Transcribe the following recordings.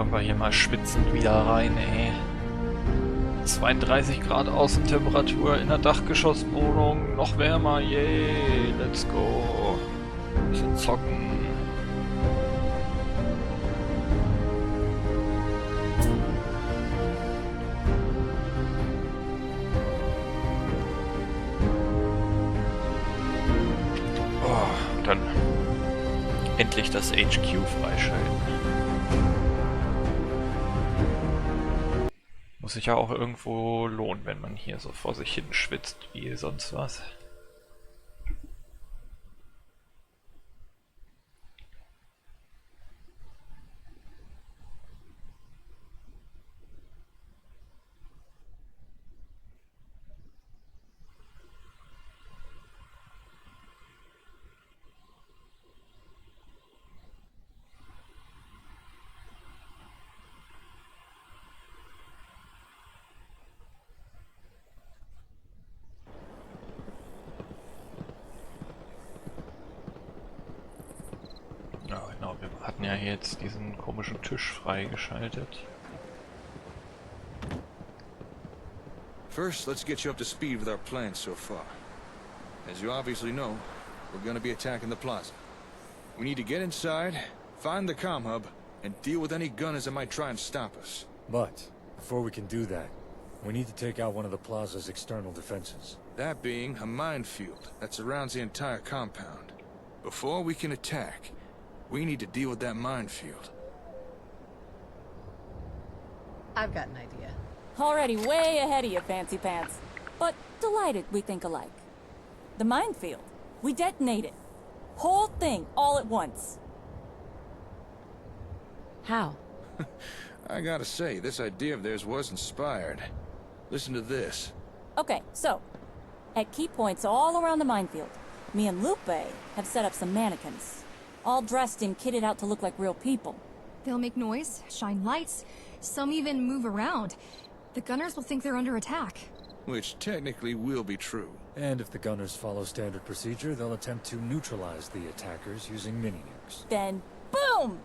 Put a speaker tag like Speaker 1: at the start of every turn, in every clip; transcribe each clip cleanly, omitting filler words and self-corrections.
Speaker 1: wollen wir hier mal schwitzend wieder rein, ey. 32 Grad Außentemperatur in der Dachgeschosswohnung, noch wärmer, yay, let's go. Bisschen zocken. Oh, und dann endlich das HQ freischalten. Muss sich ja auch irgendwo lohnen, wenn man hier so vor sich hin schwitzt wie sonst was. Ja, genau, wir hatten ja jetzt diesen komischen Tisch freigeschaltet.
Speaker 2: First, let's get you up to speed with our plans so far. As you obviously know, we're gonna be attacking the plaza. We need to get inside, find the comm hub, and deal with any gunners that might try and stop us.
Speaker 3: But, before we can do that, we need to take out one of the plaza's external defenses.
Speaker 2: That being a minefield that surrounds the entire compound. Before we can attack, we need to deal with that minefield.
Speaker 4: I've got an idea.
Speaker 5: Already way ahead of you, Fancy Pants. But delighted we think alike. The minefield. We detonate it. Whole thing, all at once.
Speaker 4: How?
Speaker 2: I gotta say, this idea of theirs was inspired. Listen to this.
Speaker 5: Okay, so, at key points all around the minefield, me and Lupe have set up some mannequins. All dressed and kitted out to look like real people.
Speaker 6: They'll make noise, shine lights, some even move around. The gunners will think they're under attack.
Speaker 2: Which technically will be true.
Speaker 3: And if the gunners follow standard procedure, they'll attempt to neutralize the attackers using mini-nukes.
Speaker 5: Then, boom!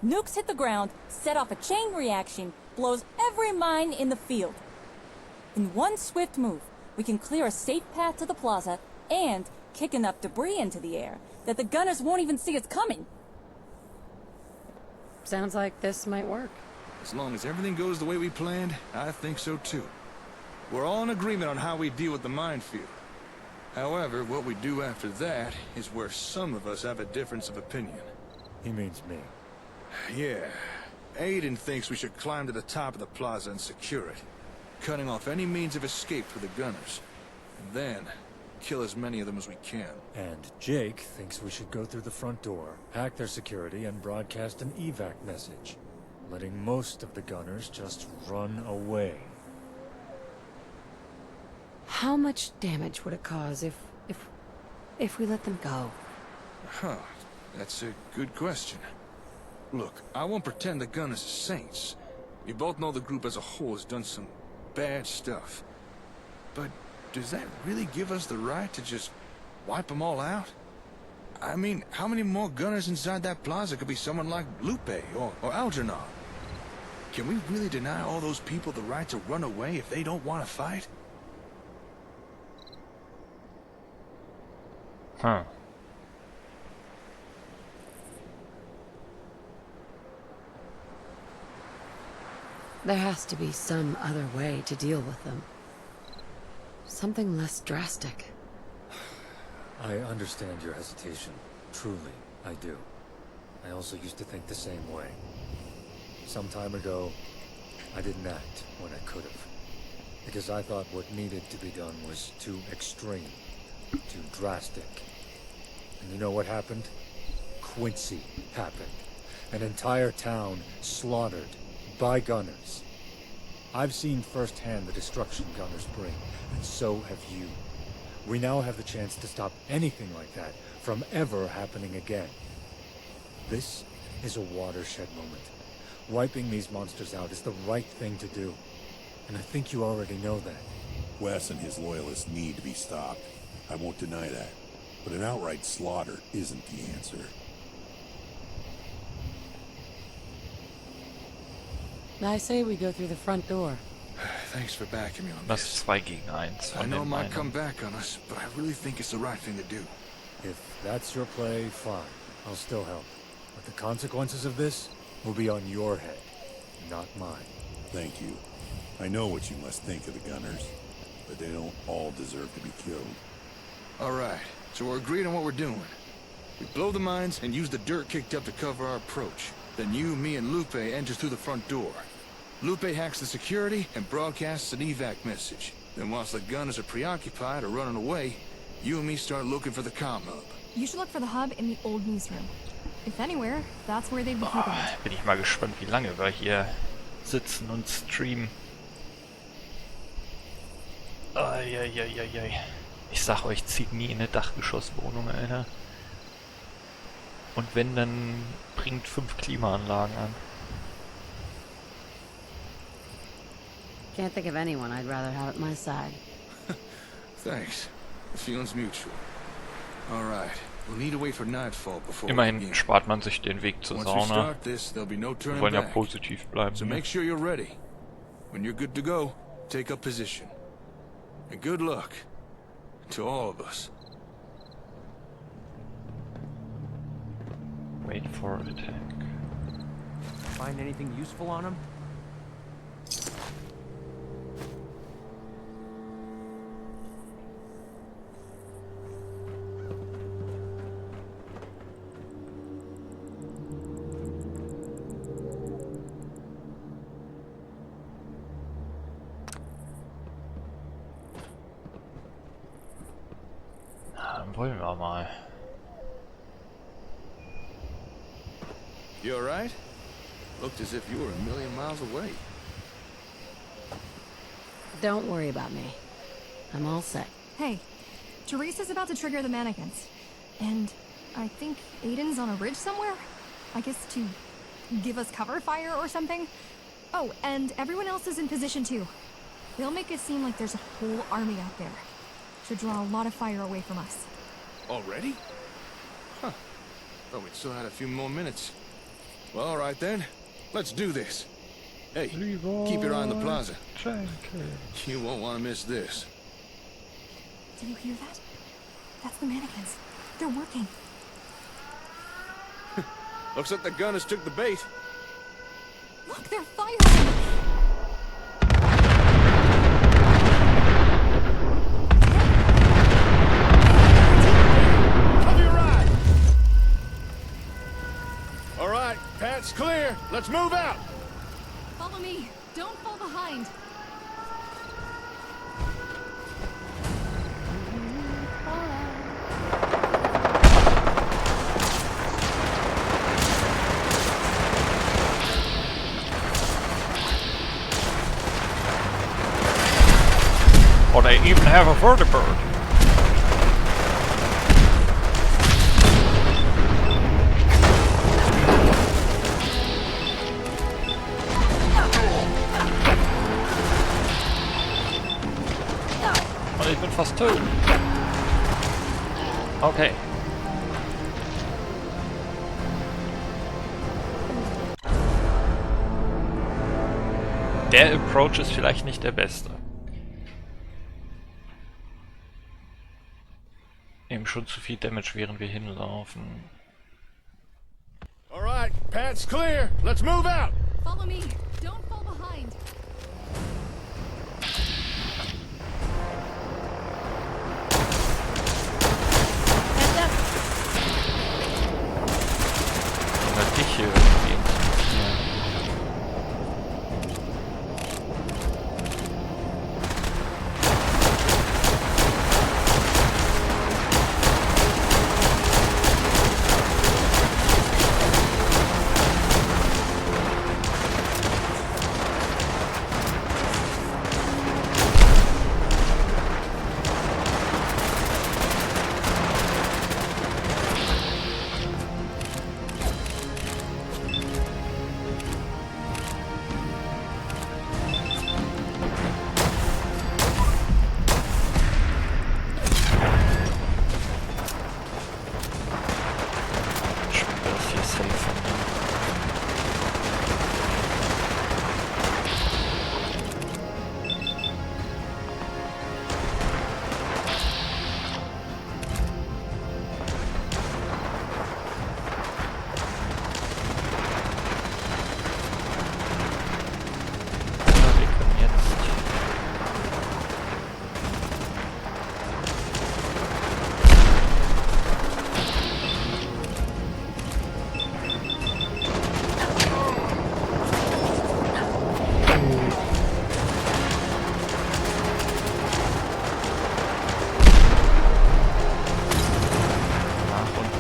Speaker 5: Nukes hit the ground, set off a chain reaction, blows every mine in the field. In one swift move, we can clear a safe path to the plaza and kick enough debris into the air that the gunners won't even see us coming.
Speaker 4: Sounds like this might work.
Speaker 2: As long as everything goes the way we planned, I think so too. We're all in agreement on how we deal with the minefield. However, what we do after that is where some of us have a difference of opinion.
Speaker 3: He means me.
Speaker 2: Yeah. Aiden thinks we should climb to the top of the plaza and secure it, cutting off any means of escape for the gunners. And then, kill as many of them as we can.
Speaker 3: And Jake thinks we should go through the front door, hack their security, and broadcast an evac message, letting most of the gunners just run away.
Speaker 4: How much damage would it cause if we let them go?
Speaker 2: Huh. That's a good question. Look, I won't pretend the gunners are saints. We both know the group as a whole has done some bad stuff. But does that really give us the right to just wipe them all out? I mean, how many more gunners inside that plaza could be someone like Lupe or Algernon? Can we really deny all those people the right to run away if they don't want to fight?
Speaker 1: Huh.
Speaker 4: There has to be some other way to deal with them. Something less drastic.
Speaker 3: I understand your hesitation. Truly, I do. I also used to think the same way. Some time ago, I didn't act when I could have. Because I thought what needed to be done was too extreme, too drastic. And you know what happened? Quincy happened. An entire town slaughtered by gunners. I've seen firsthand the destruction gunners bring, and so have you. We now have the chance to stop anything like that from ever happening again. This is a watershed moment. Wiping these monsters out is the right thing to do. And I think you already know that.
Speaker 7: Wes and his loyalists need to be stopped. I won't deny that. But an outright slaughter isn't the answer.
Speaker 4: I say we go through the front door.
Speaker 2: Thanks for backing me on
Speaker 1: Das
Speaker 2: this.
Speaker 1: ist 2 gegen 1
Speaker 2: I
Speaker 1: von
Speaker 2: know it
Speaker 1: den
Speaker 2: might come
Speaker 1: meinen.
Speaker 2: back on us, but I really think it's the right thing to do.
Speaker 3: If that's your play, fine. I'll still help. But the consequences of this will be on your head, not mine.
Speaker 7: Thank you. I know what you must think of the gunners, but they don't all deserve to be killed.
Speaker 2: All right, so we're agreed on what we're doing. We blow the mines and use the dirt kicked up to cover our approach. Then you, me, and Lupe enter through the front door. Lupe hacks the security and broadcasts an evac message. Then whilst the gunners are preoccupied or running away, you and me start looking for the comm hub.
Speaker 6: You should look for the hub in the old newsroom. If anywhere, that's where they'd be keeping it.
Speaker 1: Bin ich mal gespannt, wie lange wir hier sitzen und streamen. Eieieiei. Ich sag euch, zieht nie in eine Dachgeschosswohnung, Alter. Und wenn, dann bringt 5 Klimaanlagen an.
Speaker 4: Can't think of anyone I'd rather have at my side.
Speaker 2: Thanks. The feeling's mutual. All right, we'll need to wait for nightfall before we
Speaker 1: Immerhin
Speaker 2: begin.
Speaker 1: spart man sich den Weg zur
Speaker 2: Once we
Speaker 1: Sauna.
Speaker 2: start this, there'll be no
Speaker 1: Wir
Speaker 2: turning
Speaker 1: wollen ja
Speaker 2: back.
Speaker 1: positiv bleiben.
Speaker 2: So
Speaker 1: Ne?
Speaker 2: make sure you're ready. When you're good to go, take up position. And good luck to all of us.
Speaker 1: Wait for attack.
Speaker 8: Find anything useful on him?
Speaker 1: Na, dann wollen wir mal.
Speaker 2: You all right? Looked as if you were a million miles away.
Speaker 4: Don't worry about me. I'm all set.
Speaker 6: Hey, Teresa's about to trigger the mannequins. And I think Aiden's on a ridge somewhere? I guess to give us cover fire or something? Oh, and everyone else is in position too. They'll make it seem like there's a whole army out there. Should draw a lot of fire away from us.
Speaker 2: Already? Huh. Thought we still had a few more minutes. Well, all right then. Let's do this. Hey, keep your eye on the plaza. You won't want to miss this.
Speaker 6: Did you hear that? That's the mannequins. They're working.
Speaker 2: Looks like the gunners took the bait.
Speaker 6: Look, they're firing!
Speaker 2: Cover your eye! All right, path's clear. Let's move out.
Speaker 6: Follow me. Don't fall behind.
Speaker 1: Or they even have a vertibird. Und ich bin fast tot. Okay. Der Approach ist vielleicht nicht der beste. Eben schon zu viel Damage, während wir hinlaufen.
Speaker 2: All right, path's clear. Let's move out.
Speaker 6: Follow me. Don't fall behind.
Speaker 1: Oder dich hier irgendwie. Ja.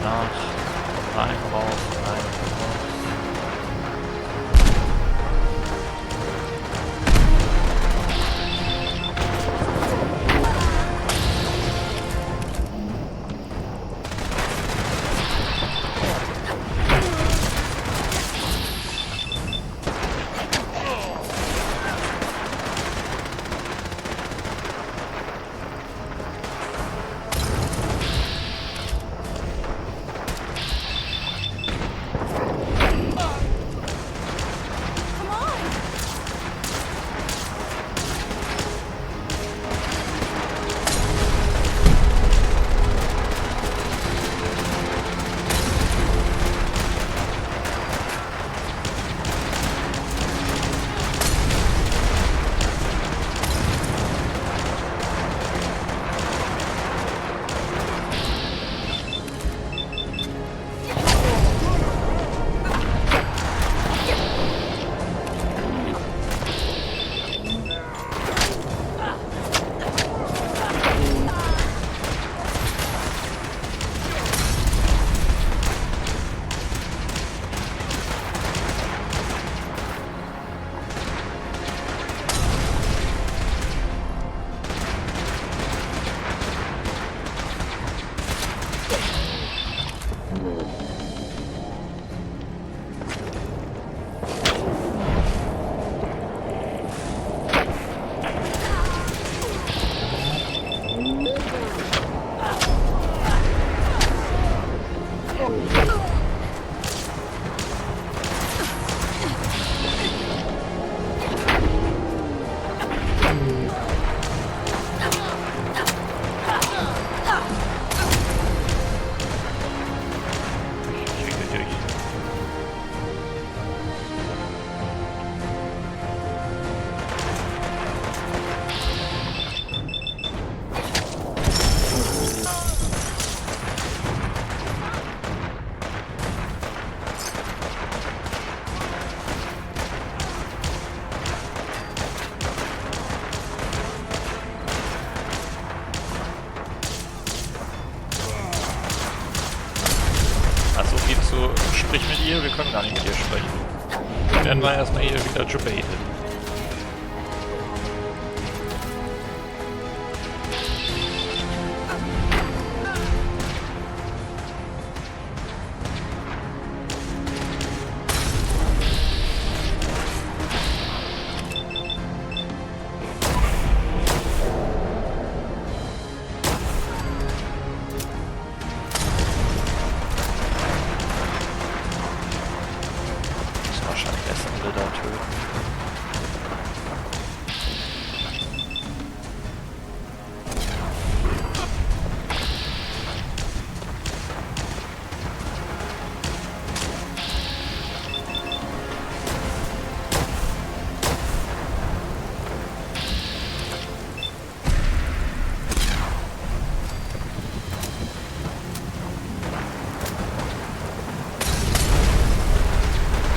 Speaker 1: nach. Rein, raus, rein, raus. Also viel zu sprich mit ihr, wir können gar nicht mit ihr sprechen. Dann werden wir erstmal hier wieder gebaitet. Wahrscheinlich erst einen Wilder töten.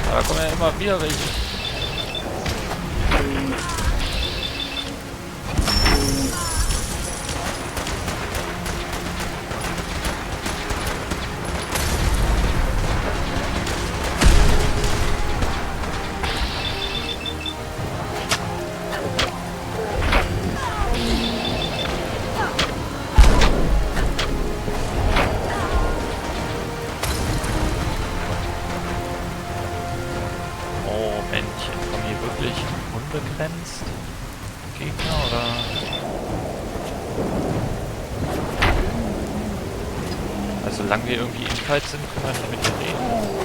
Speaker 1: Da kommen ja immer wieder welche. Männchen, kommen hier wirklich unbegrenzt Gegner oder? Also solange wir irgendwie Infight sind, können wir nicht mit ihr reden.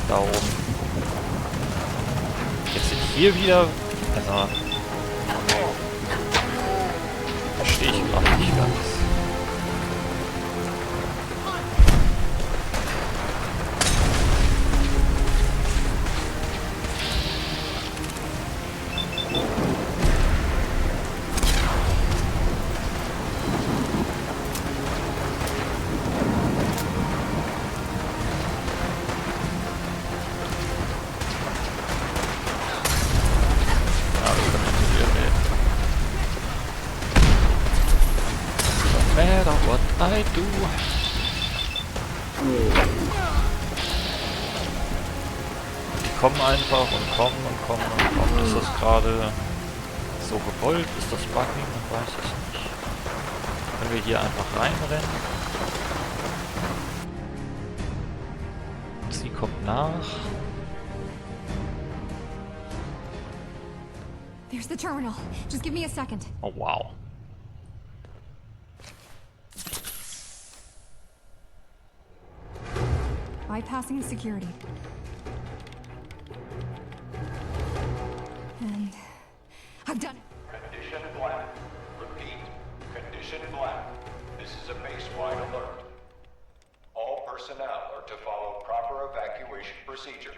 Speaker 1: Da oben. Jetzt sind hier wieder. Also. Verstehe ich gerade nicht ganz. matter what I do. Die kommen einfach und kommen und kommen und kommen. Ist das gerade so gewollt? Ist das Buggy? Man weiß es nicht. Können wir hier einfach reinrennen? Sie kommt nach.
Speaker 6: There's the terminal. Just give me a second.
Speaker 1: Oh wow.
Speaker 6: Bypassing security. And I've done it.
Speaker 9: Condition black. Repeat, condition black. This is a base-wide alert. All personnel are to follow proper evacuation procedure.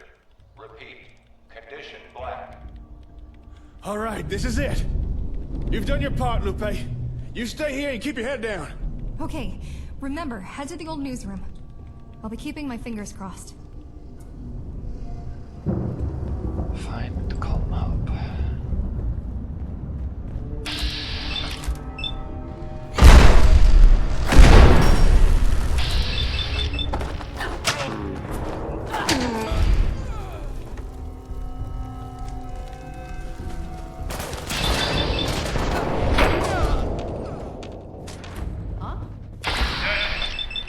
Speaker 9: Repeat, condition black.
Speaker 2: All right, this is it. You've done your part, Lupe. You stay here and keep your head down.
Speaker 6: Okay, remember, head to the old newsroom. I'll be keeping my fingers crossed.
Speaker 1: Find the call hub.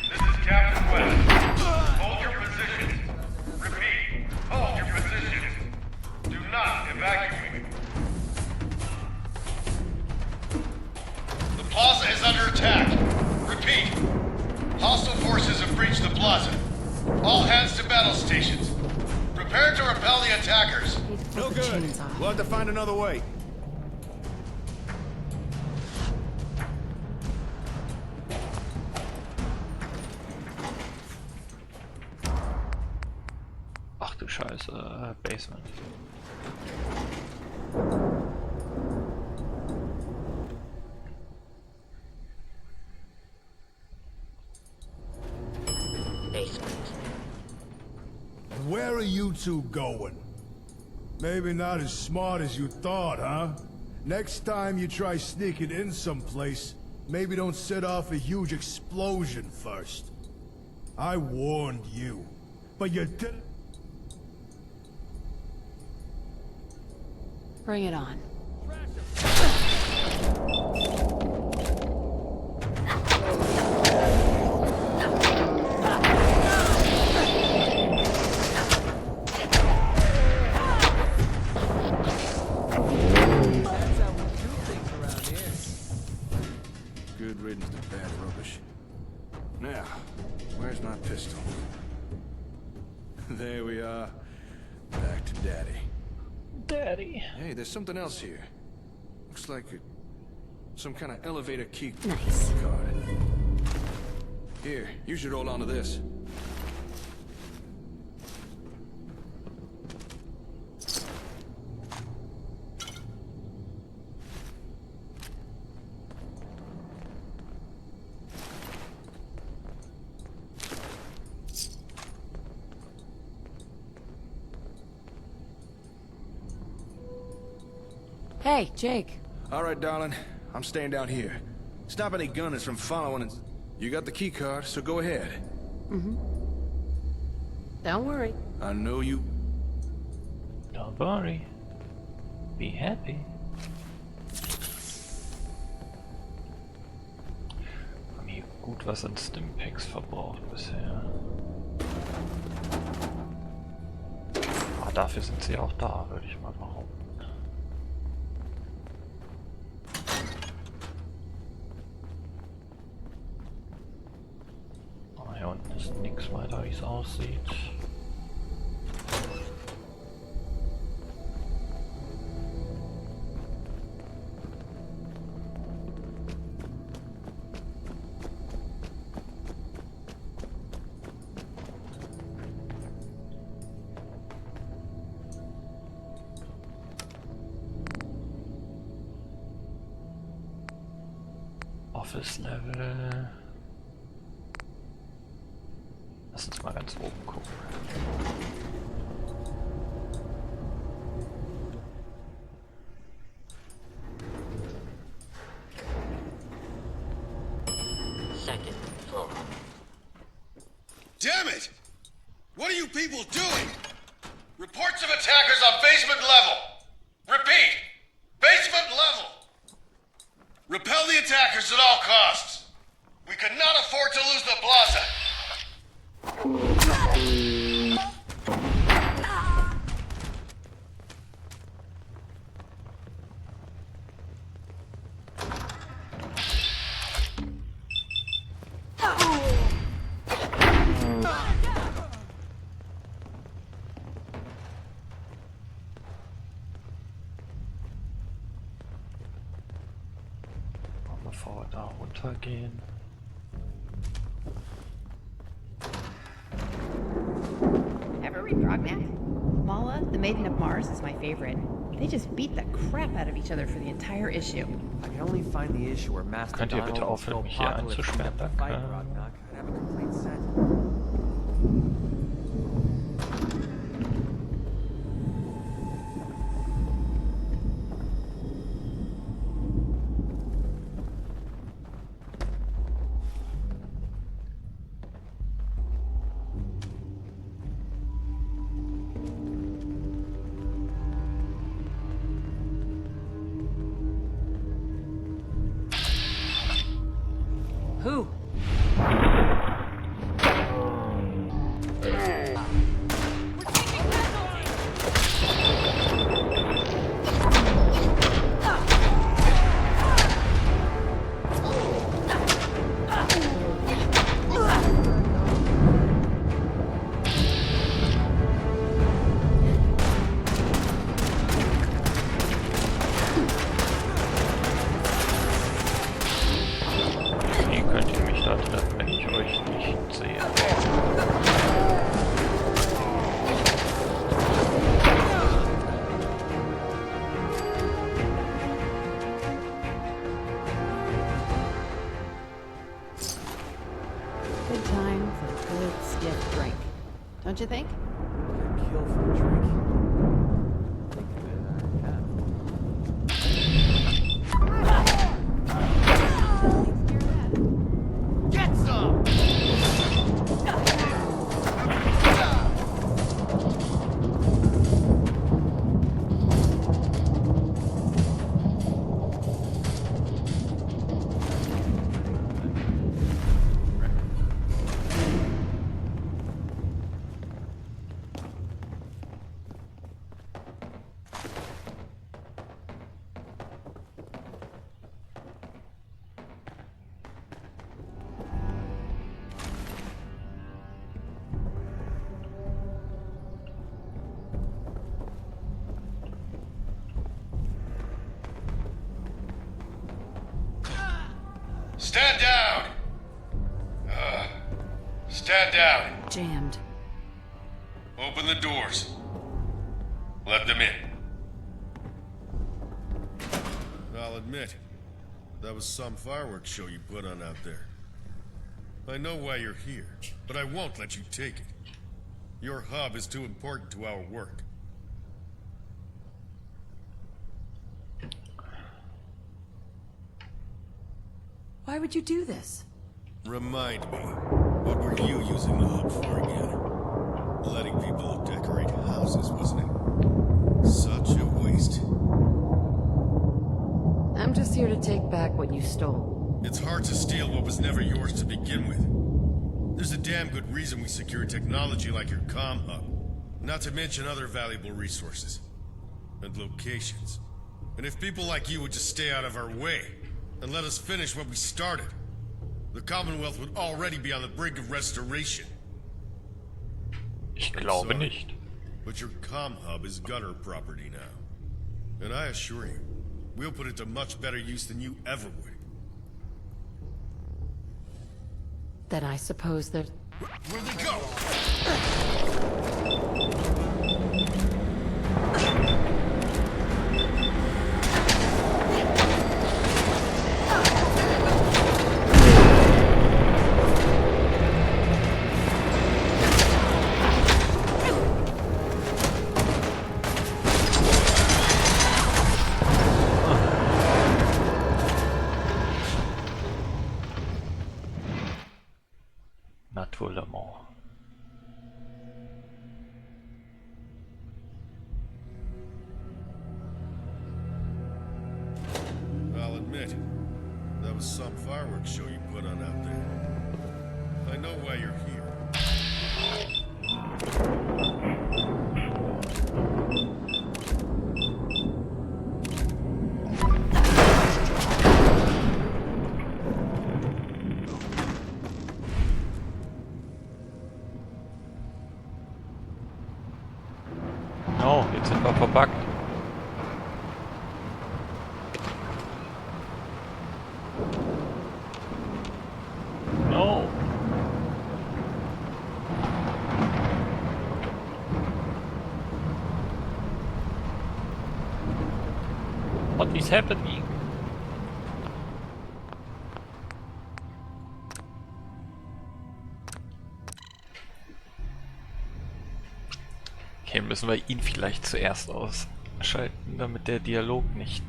Speaker 9: This is Captain West. Hold your positions. Repeat, hold your positions. Do not evacuate. The plaza is under attack. Repeat, hostile forces have breached the plaza. All hands to battle stations. Prepare to repel the attackers.
Speaker 2: No good. We'll have to find another way.
Speaker 1: Ach du Scheiße, Basement.
Speaker 7: Where are you two going? Maybe not as smart as you thought, huh? Next time you try sneaking in someplace, maybe don't set off a huge explosion first. I warned you, but you didn't.
Speaker 4: Bring it on.
Speaker 2: Good riddance to bad rubbish. Now, where's my pistol? There we are. Back to Daddy.
Speaker 1: Daddy.
Speaker 2: Hey, there's something else here. Looks like some kind of elevator key
Speaker 4: Nice.
Speaker 2: card. Here, you should hold on to this.
Speaker 4: Hey, Jake.
Speaker 2: All right, darling. I'm staying down here. Stop any gunners from following and... You got the key card, so go ahead.
Speaker 4: Don't worry.
Speaker 2: I know you...
Speaker 1: Don't worry. Be happy. Haben hier gut was an Stimpaks verbraucht bisher. Aber dafür sind sie auch da, würde ich mal behaupten. Hier unten ist nichts weiter, wie es aussieht. Office Level. Lass uns mal ganz oben gucken.
Speaker 10: second floor.
Speaker 11: Damn it! What are you people doing? Reports of attackers on basement level. Repeat, basement level. Repel the attackers at all costs. We cannot afford to lose the plaza.
Speaker 1: Bevor wir da runtergehen.
Speaker 12: Ever read Brognac? Mala, the Maiden of Mars, is my favorite. They just beat the crap out of each other for the entire issue.
Speaker 8: I can only find the issue where Master
Speaker 1: Könnt ihr bitte
Speaker 8: Donald
Speaker 1: aufhören,
Speaker 8: and
Speaker 1: mich hier
Speaker 8: Apocalypse
Speaker 1: einzusperren?
Speaker 8: end up to fight
Speaker 1: Danke.
Speaker 8: Brognac. I'd have a complete set.
Speaker 12: Who?
Speaker 1: Wie könnt ihr mich da treffen, wenn ich euch nicht sehe?
Speaker 12: Good time for a good stiff drink. Don't you think?
Speaker 8: Kill for a drink. Think of it, I have. Get some!
Speaker 11: Stand down! Stand down.
Speaker 4: Jammed.
Speaker 11: Open the doors. Let them in. I'll admit, that was some fireworks show you put on out there. I know why you're here, but I won't let you take it. Your hub is too important to our work.
Speaker 4: Why would you do this?
Speaker 11: Remind me, what were you using the hub for again? Letting people decorate houses, wasn't it? Such a waste.
Speaker 4: I'm just here to take back what you stole.
Speaker 11: It's hard to steal what was never yours to begin with. There's a damn good reason we secure technology like your comm hub. Not to mention other valuable resources. And locations. And if people like you would just stay out of our way, and let us finish what we started, the Commonwealth would already be on the brink of restoration.
Speaker 1: Ich glaube
Speaker 11: Sorry,
Speaker 1: nicht.
Speaker 11: but your comm hub is Gunner property now. And I assure you, we'll put it to much better use than you ever would.
Speaker 4: Then I suppose there's...
Speaker 11: Where'd they go?
Speaker 1: Naturellement.
Speaker 11: I'll admit, that was some fireworks show you put on out there. I know why you're here.
Speaker 1: Oh, jetzt sind wir verpackt. No. What is happening? Okay, müssen wir ihn vielleicht zuerst ausschalten, damit der Dialog nicht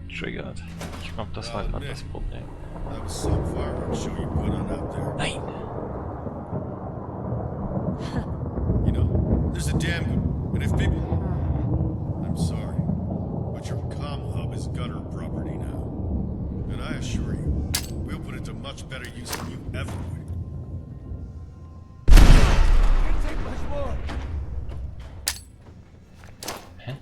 Speaker 1: triggert. Ich glaube, das war gerade das Problem.
Speaker 11: That was some fireworks show you put on out there.
Speaker 1: Nein!
Speaker 11: You know, there's a damn good... And if people... I'm sorry, but your comm hub is gunner property now. And I assure you, we'll put it to much better use than you ever would.
Speaker 8: Can't take much more.
Speaker 1: Hä?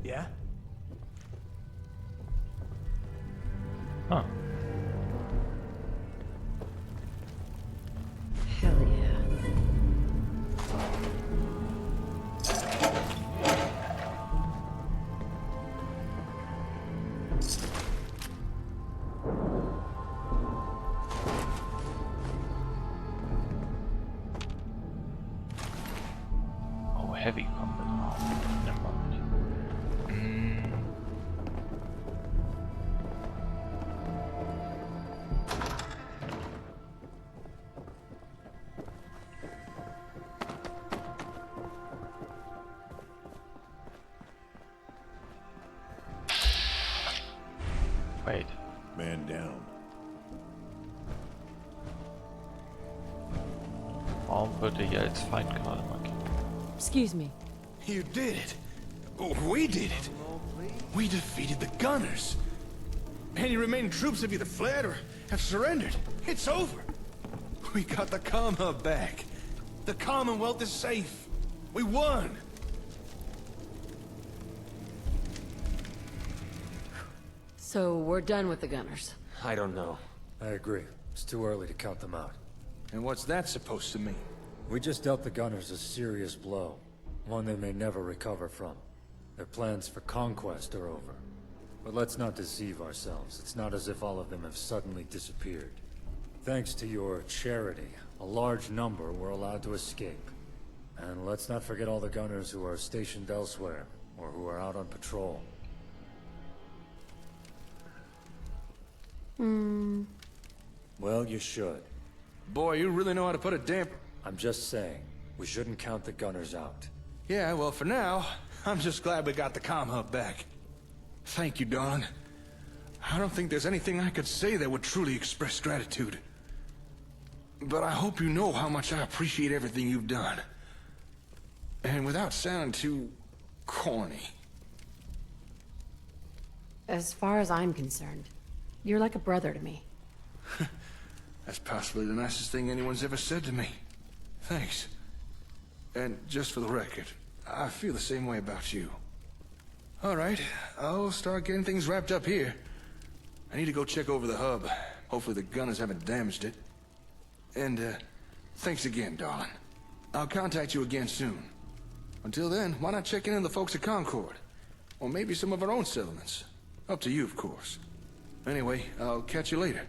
Speaker 8: Yeah?
Speaker 1: Huh.
Speaker 4: Hell yeah.
Speaker 1: Oh, heavy combat. Oh, never mind. Wait.
Speaker 7: Man down.
Speaker 1: Warum wird er hier als Feind gerade markiert?
Speaker 4: Excuse me.
Speaker 2: You did it. We did it. We defeated the gunners. Any remaining troops have either fled or have surrendered. It's over. We got the comm hub back. The Commonwealth is safe. We won.
Speaker 4: So we're done with the gunners.
Speaker 3: I don't know. I agree. It's too early to count them out.
Speaker 2: And what's that supposed to mean?
Speaker 3: We just dealt the gunners a serious blow. One they may never recover from. Their plans for conquest are over. But let's not deceive ourselves. It's not as if all of them have suddenly disappeared. Thanks to your charity, a large number were allowed to escape. And let's not forget all the gunners who are stationed elsewhere, or who are out on patrol. Well, you should.
Speaker 2: Boy, you really know how to put a damper.
Speaker 3: I'm just saying, we shouldn't count the gunners out.
Speaker 2: Yeah, well, for now, I'm just glad we got the comm hub back. Thank you, Dawn. I don't think there's anything I could say that would truly express gratitude. But I hope you know how much I appreciate everything you've done. And without sounding too corny.
Speaker 4: As far as I'm concerned, you're like a brother to me.
Speaker 2: That's possibly the nicest thing anyone's ever said to me. Thanks. And just for the record, I feel the same way about you. All right, I'll start getting things wrapped up here. I need to go check over the hub. Hopefully the gunners haven't damaged it. And, thanks again, darling. I'll contact you again soon. Until then, why not check in on the folks at Concord? Or maybe some of our own settlements. Up to you, of course. Anyway, I'll catch you later.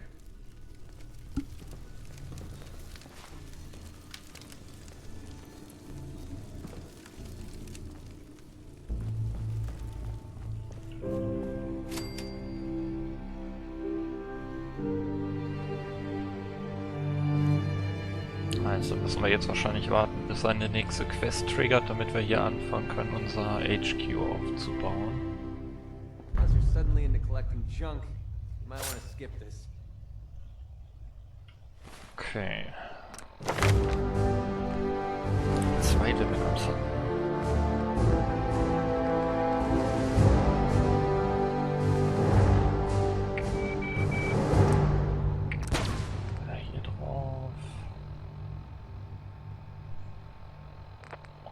Speaker 1: Also müssen wir jetzt wahrscheinlich warten, bis seine nächste Quest triggert, damit wir hier anfangen können, unser HQ aufzubauen.
Speaker 8: Unless you're suddenly into collecting junk, you might want to skip this.
Speaker 1: Okay. 2 Level-Ups. Hier drauf.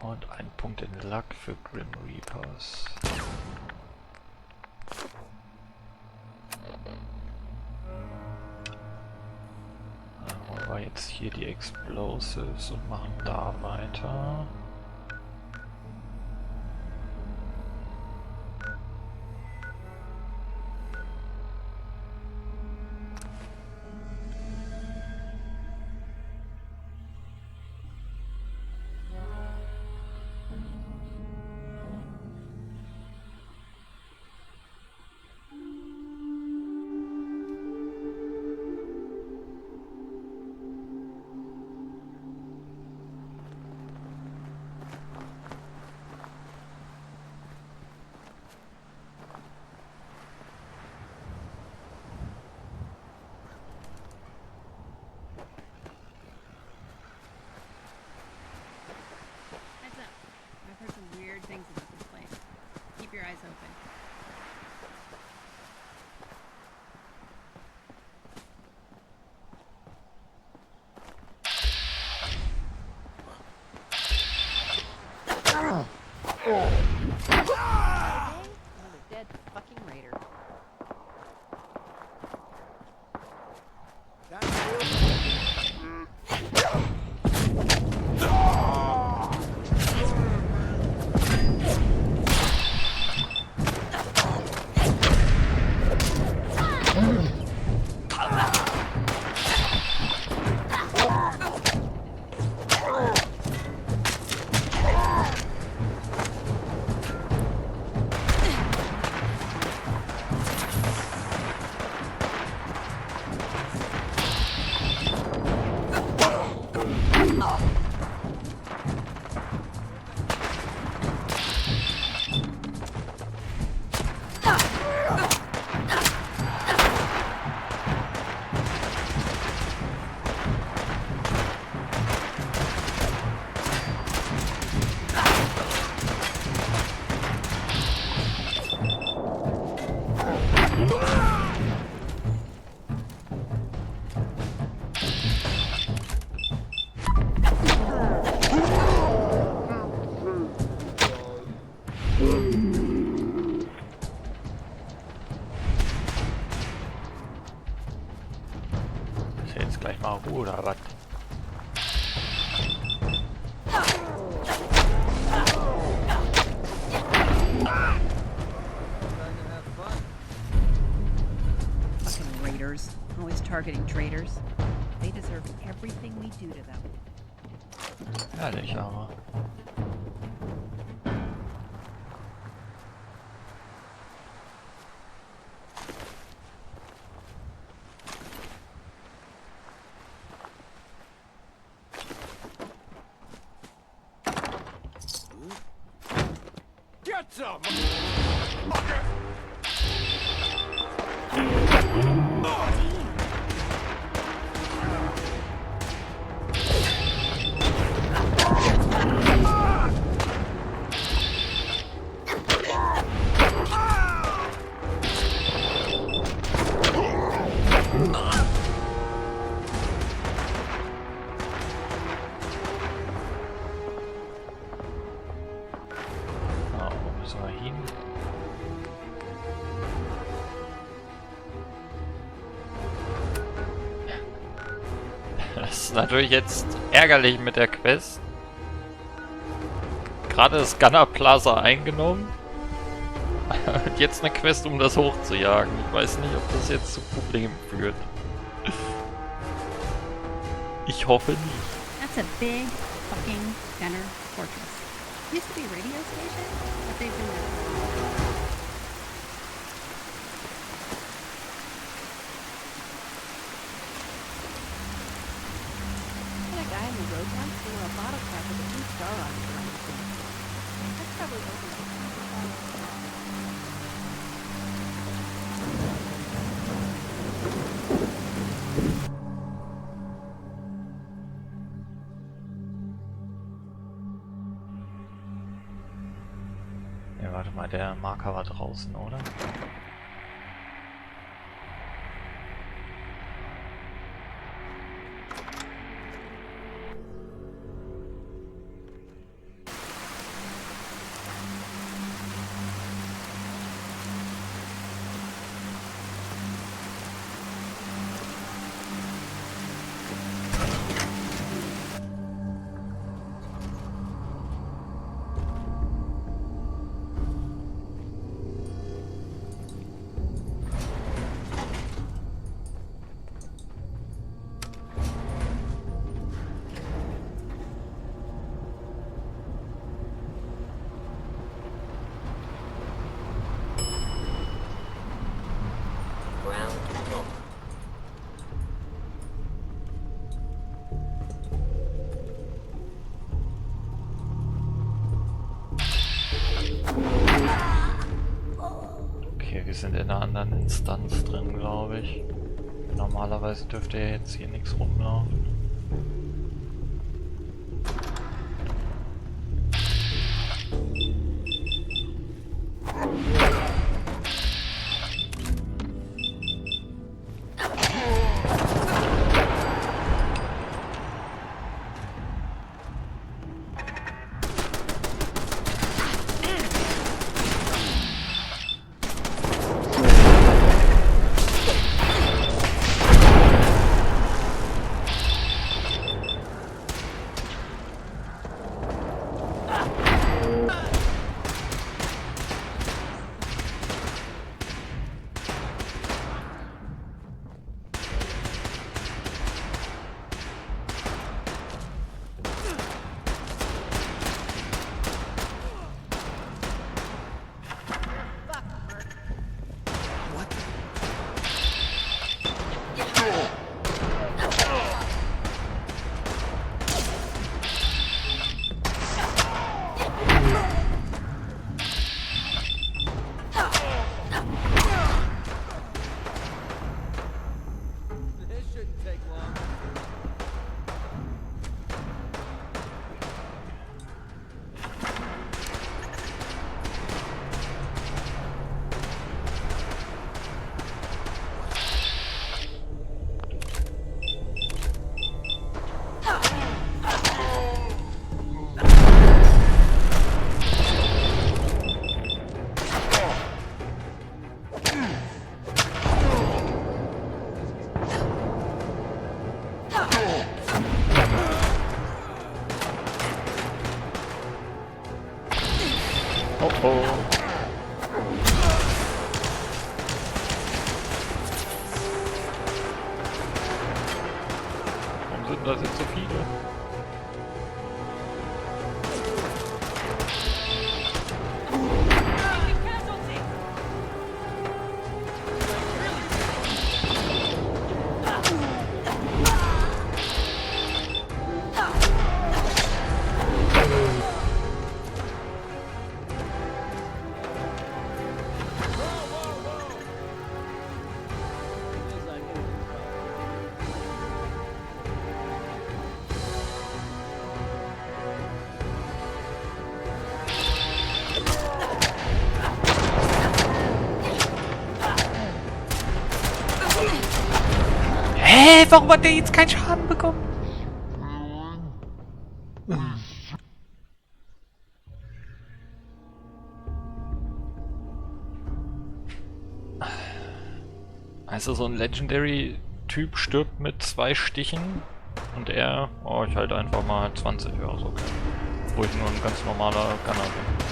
Speaker 1: Und ein Punkt in Luck für Grim Reapers. Dann holen wir jetzt hier die Explosives und machen da weiter.
Speaker 12: Heads up. I've heard some weird things about this place. Keep your eyes open. Another dead fucking raider. Ist ja jetzt gleich mal Ruhe oder was? Fucking raiders. Always targeting traitors. They deserve everything we do to them.
Speaker 1: Ehrlich, aber.
Speaker 2: Get some!
Speaker 1: Wo müssen wir hin? Das ist natürlich jetzt ärgerlich mit der Quest. Gerade das Gunner Plaza eingenommen. Und jetzt eine Quest, um das hochzujagen. Ich weiß nicht, ob das jetzt zu Problemen führt. Ich hoffe nicht.
Speaker 12: That's a big fucking gunner fortress. Used to be a radio station, but they've been Is that a guy on the road
Speaker 10: Once there were a bottle cap with a pink star on it around the corner. That's probably open to 25.
Speaker 1: Ja, warte mal, der Marker war draußen, oder? Okay, wir sind in einer anderen Instanz drin, glaube ich. Normalerweise dürfte ja jetzt hier nichts rumlaufen. Warum sind das jetzt so viele? Hä, warum hat der jetzt keinen Schaden bekommen? Also so ein Legendary-Typ stirbt mit 2 Stichen und er, oh, ich halte einfach mal 20 oder so, okay. Wo ich nur ein ganz normaler Gunner bin.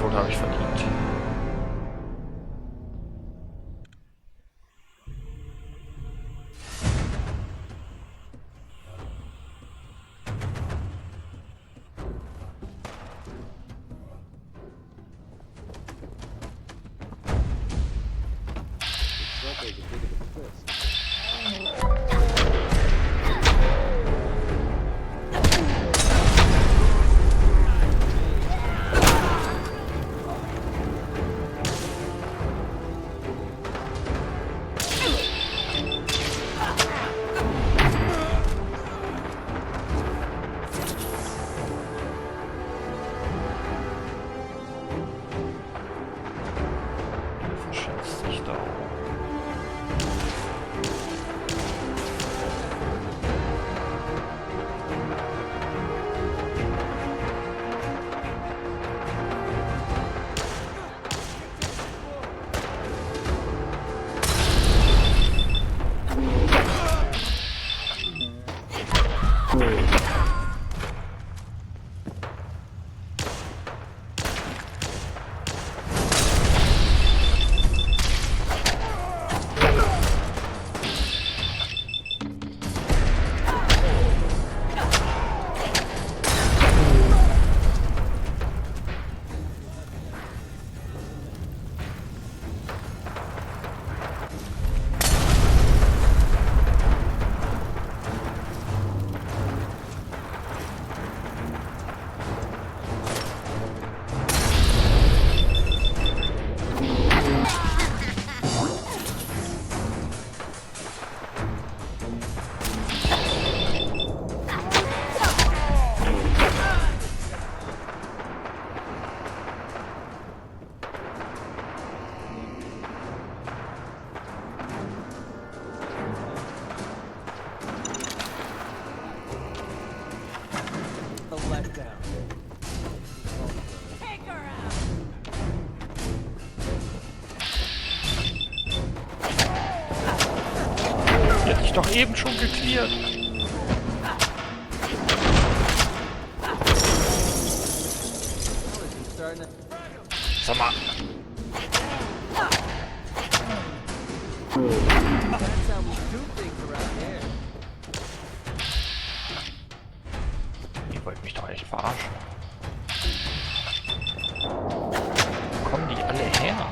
Speaker 1: Tod habe ich verdient. Hätte ich doch eben schon geklärt. Sag mal. Ihr wollt mich doch echt verarschen. Wo kommen die alle her?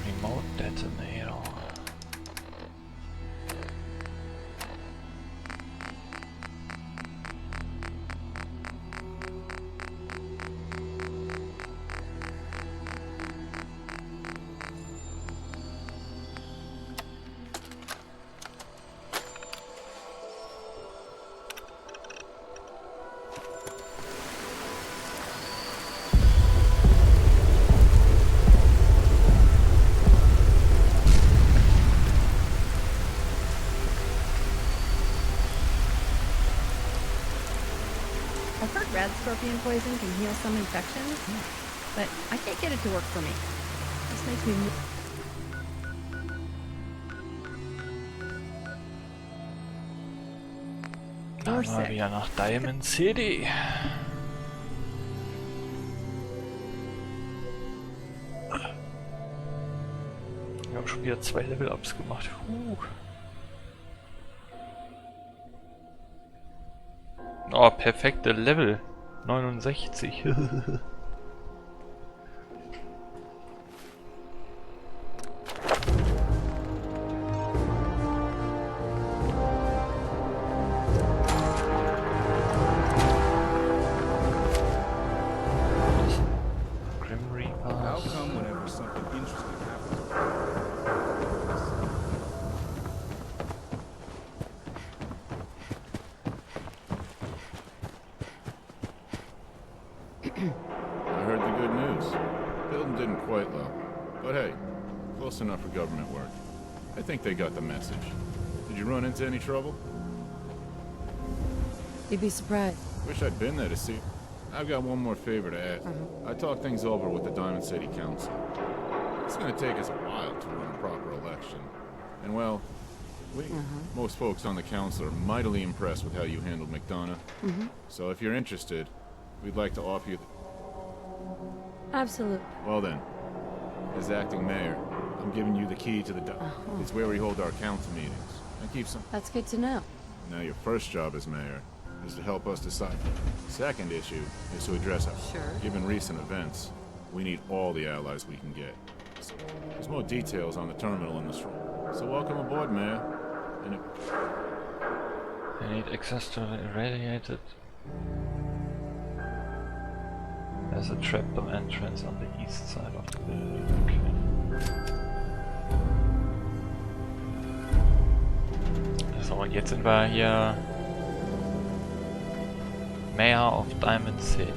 Speaker 1: Remote detonator.
Speaker 12: I've heard rat scorpion poison can heal some infections, but I can't get it to work for me. This makes me...
Speaker 1: Dann mal wieder nach Diamond City. Wir haben schon wieder 2 Level-Ups gemacht. Oh, perfekte Level. 69.
Speaker 13: I heard the good news. Building didn't quite low. But hey, close enough for government work. I think they got the message. Did you run into any trouble?
Speaker 4: You'd be surprised.
Speaker 13: Wish I'd been there to see. I've got one more favor to ask. I talked things over with the Diamond City Council. It's gonna take us a while to run a proper election. And well, most folks on the council are mightily impressed with how you handled McDonough. So if you're interested, we'd like to offer you
Speaker 4: Absolutely.
Speaker 13: Well then, as acting mayor, I'm giving you the key to the It's where we hold our council meetings. And keep some...
Speaker 4: That's good to know.
Speaker 13: Now your first job as mayor is to help us decide. Second issue is to address us. Given recent events, we need all the allies we can get. So, there's more details on the terminal in this room. So welcome aboard, Mayor. And
Speaker 1: I need access to the irradiated. There's a trapdoor entrance on the east side of the building. Okay. So, und jetzt sind wir hier Mayor of Diamond City.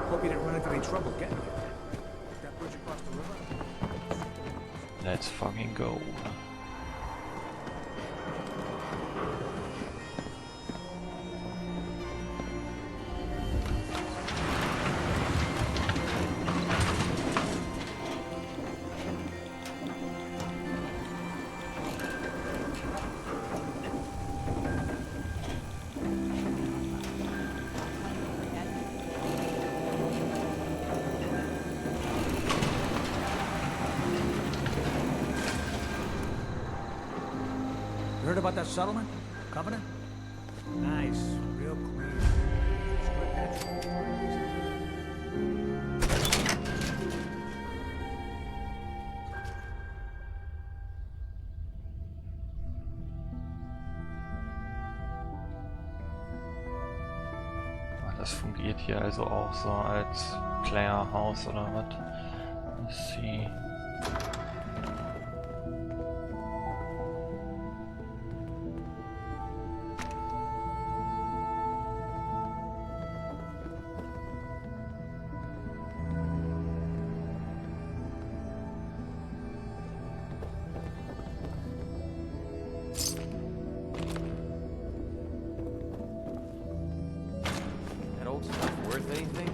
Speaker 14: Hope you didn't run into any trouble getting here. That bridge across the river?
Speaker 1: Let's fucking go.
Speaker 14: You heard about that settlement? Covenant? Nice. Real clean. Straight natural.
Speaker 1: Das fungiert hier also auch so als Player House oder was? Let's see.
Speaker 8: That old stuff worth anything?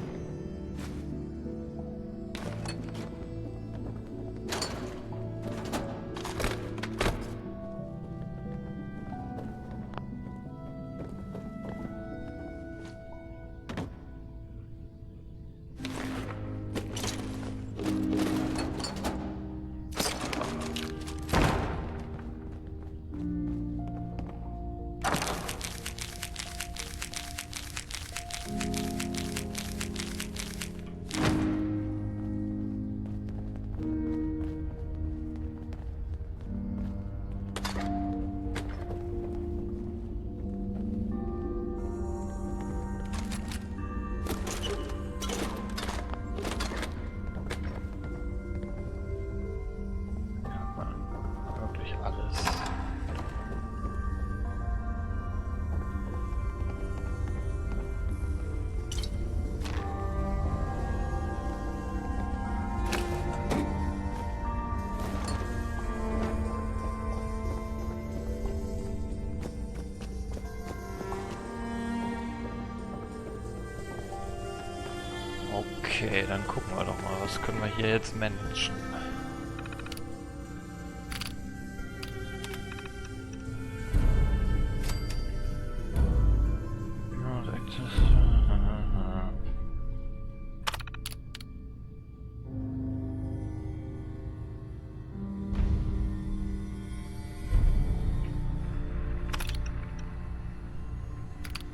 Speaker 8: Okay, dann gucken wir doch mal, was können wir hier jetzt managen.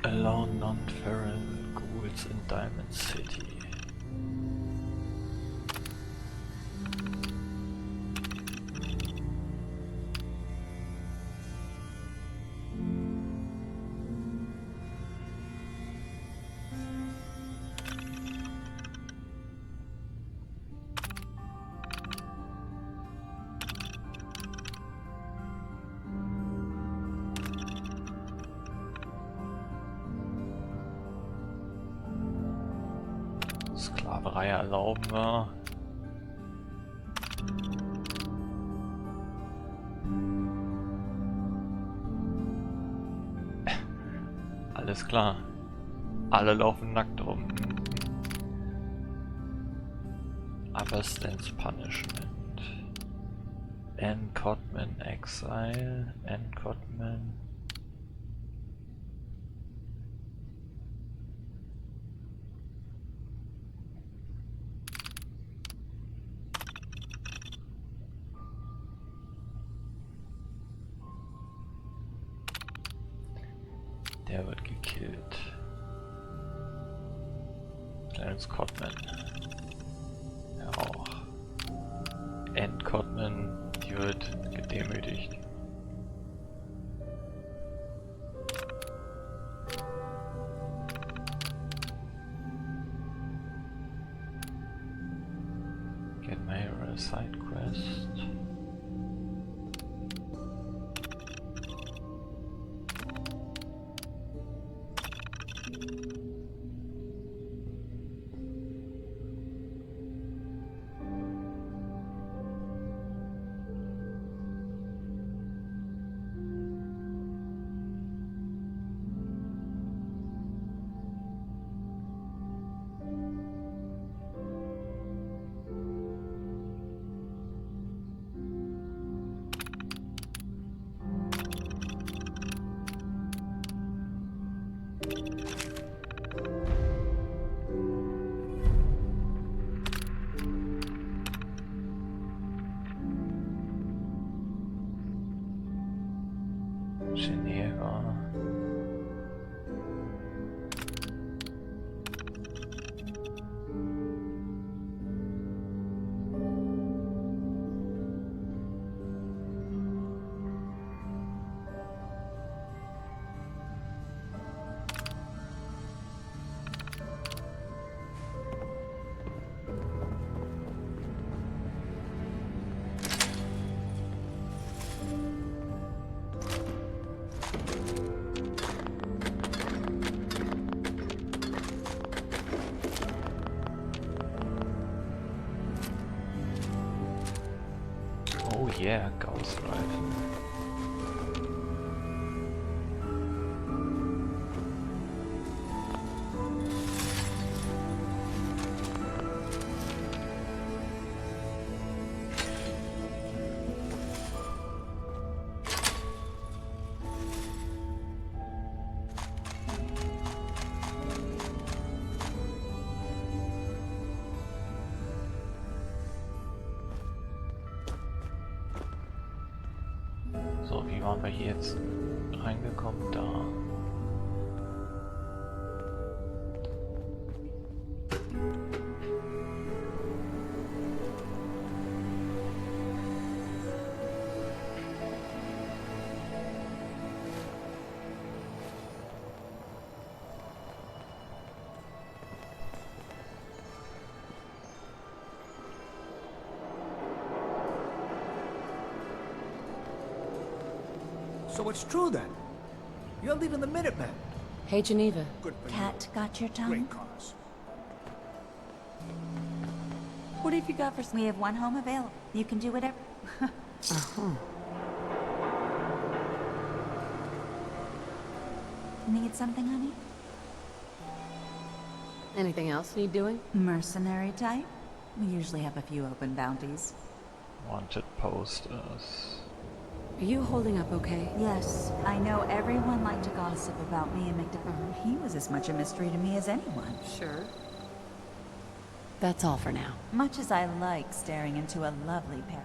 Speaker 1: Alone non-feral ghouls in Diamond City. Sklaverei erlauben wir. Alles klar. Alle laufen nackt rum. Abastance Punishment. Ann Codman Exile. Ann Codman. Der wird gekillt. Clarence Codman. Ja auch. Ann Codman, die wird gedemütigt. Get Mayor side quest. Geneva. Oh yeah, Gauss Rifle. So, wie waren wir hier jetzt reingekommen? Da.
Speaker 14: So it's true then. You're leading the Minutemen.
Speaker 4: Hey, Geneva.
Speaker 14: Good for
Speaker 5: Cat got your
Speaker 14: you.
Speaker 5: tongue?
Speaker 14: Great cause.
Speaker 5: What have you got for... We have one home available. You can do whatever. Need something, honey?
Speaker 4: Anything else need doing?
Speaker 5: Mercenary type? We usually have a few open bounties.
Speaker 1: Wanted posters.
Speaker 4: Are you holding up okay?
Speaker 5: Yes, I know everyone liked to gossip about me and McDonald. He was as much a mystery to me as anyone.
Speaker 4: Sure. That's all for now.
Speaker 5: Much as I like staring into a lovely pair.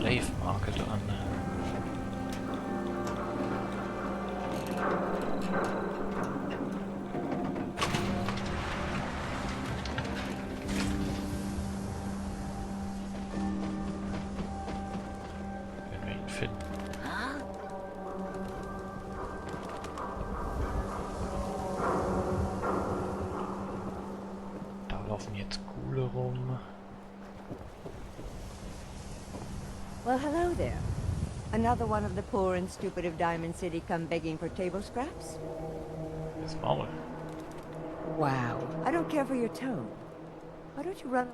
Speaker 1: Slave Market an. Wenn wir ihn finden. Da laufen jetzt Ghule rum.
Speaker 15: Well, hello there. Another one of the poor and stupid of Diamond City come begging for table scraps?
Speaker 1: Das Maul.
Speaker 15: Wow. I don't care for your tone. Why don't you run...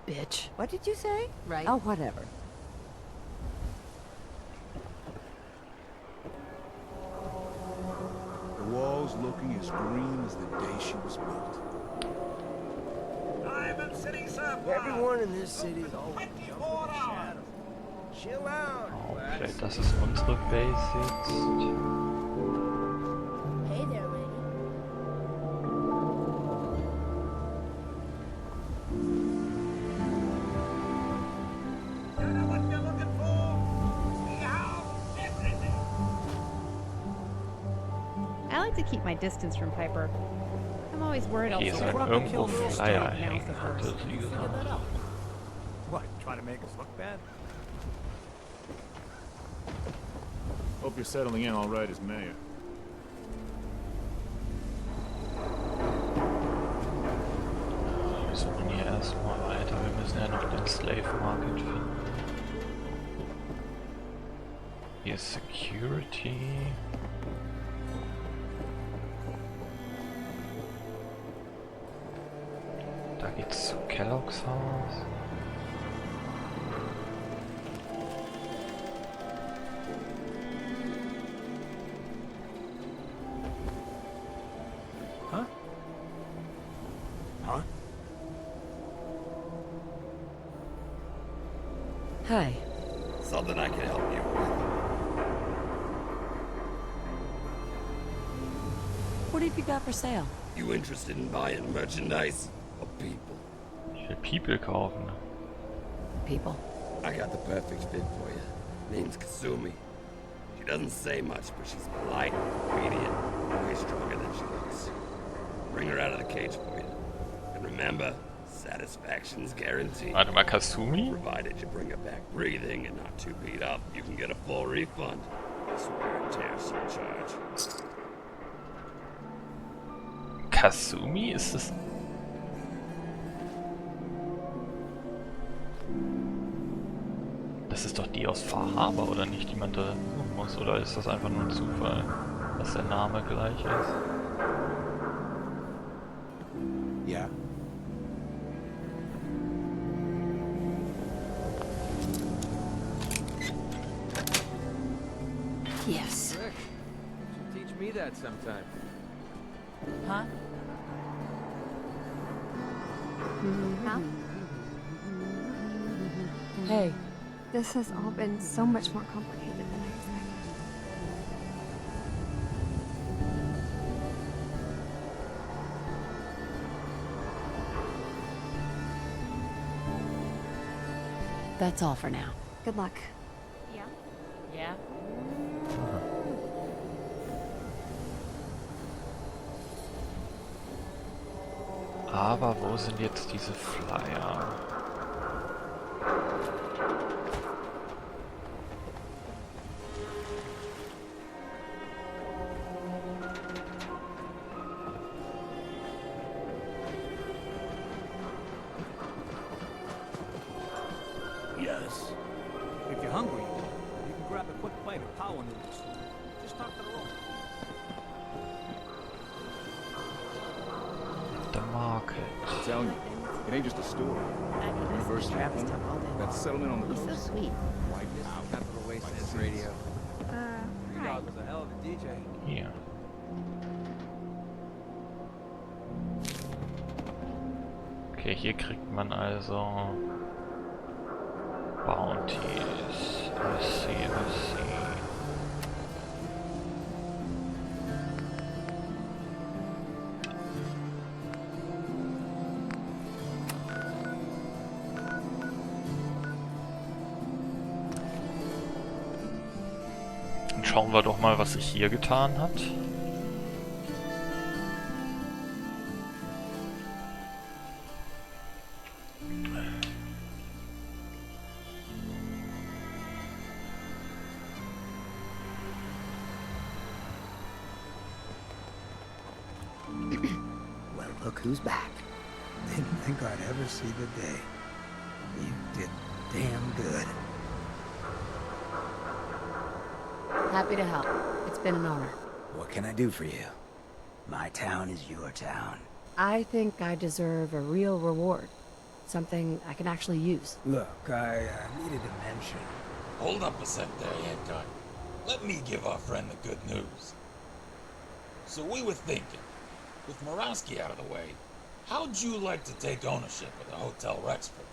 Speaker 4: Bitch.
Speaker 15: What did you say?
Speaker 4: Right.
Speaker 15: Oh, whatever.
Speaker 7: The wall's looking as green as the day she was built.
Speaker 14: Diamond City Surplus.
Speaker 16: Everyone in this city is always shadow. Chill out.
Speaker 1: Oh, vielleicht das ist unsere Base jetzt.
Speaker 16: Hey there, lady. You know what you're looking for? Yeah, everything.
Speaker 12: I like to keep my distance from Piper. I'm always worried I'll
Speaker 1: Hier sollen irgendwo Flyer hängen, hatte sie gesagt.
Speaker 14: What, trying to make us look bad?
Speaker 13: Hope you're settling in all right as mayor.
Speaker 1: Wir suchen hier erstmal weiter. Wir müssen ja noch den Slave Market finden. Hier ist Security. Da geht's zu Kellogg's Haus.
Speaker 14: Huh? Huh?
Speaker 4: Hi.
Speaker 16: Something I can help you with.
Speaker 4: What have you got for sale?
Speaker 16: You interested in buying merchandise or people?
Speaker 1: Ich will People kaufen.
Speaker 4: People.
Speaker 16: I got the perfect fit for you. Name's Kasumi. She doesn't say much, but she's polite, obedient, way stronger than she looks. Bring her out of the cage for you. And remember, satisfaction's guaranteed.
Speaker 1: Warte mal, Kasumi?
Speaker 16: Provided you bring her back breathing and not too beat up, you can get a full refund. Swear and tear surcharge.
Speaker 1: Kasumi ist es. Das ist doch die aus Far Harbor, oder nicht, die man da suchen muss? Oder ist das einfach nur ein Zufall, dass der Name gleich ist?
Speaker 7: Yeah.
Speaker 4: Yes.
Speaker 8: Rick, you should teach me that sometime.
Speaker 5: Huh?
Speaker 6: Mal?
Speaker 4: Hey.
Speaker 6: This has all been so much more complicated than I expected.
Speaker 4: That's all for now.
Speaker 6: Good luck.
Speaker 5: Yeah? Yeah?
Speaker 1: Aber wo sind jetzt diese Flyer?
Speaker 14: Yes. If you're hungry, you can grab a quick plate of power noodles. Just talk to the roll.
Speaker 1: The market.
Speaker 17: I'm telling you, it ain't just a store. University. Got settlement on the
Speaker 12: He's so sweet.
Speaker 8: Capital Wastelands Radio. Your
Speaker 12: Hi.
Speaker 8: dog was a hell of a DJ.
Speaker 1: Hier. Okay, hier kriegt man also Bounties. I see. schauen wir doch mal, was sich hier getan hat.
Speaker 18: Well, look who's back. Didn't think I'd ever see the day. You did damn good.
Speaker 4: Happy to help. It's been an honor.
Speaker 18: What can I do for you? My town is your town.
Speaker 4: I think I deserve a real reward. Something I can actually use.
Speaker 18: Look, I needed to mention.
Speaker 19: Hold up a sec there, Hancock. Let me give our friend the good news. So we were thinking, with Murawski out of the way, how'd you like to take ownership of the Hotel Rexford?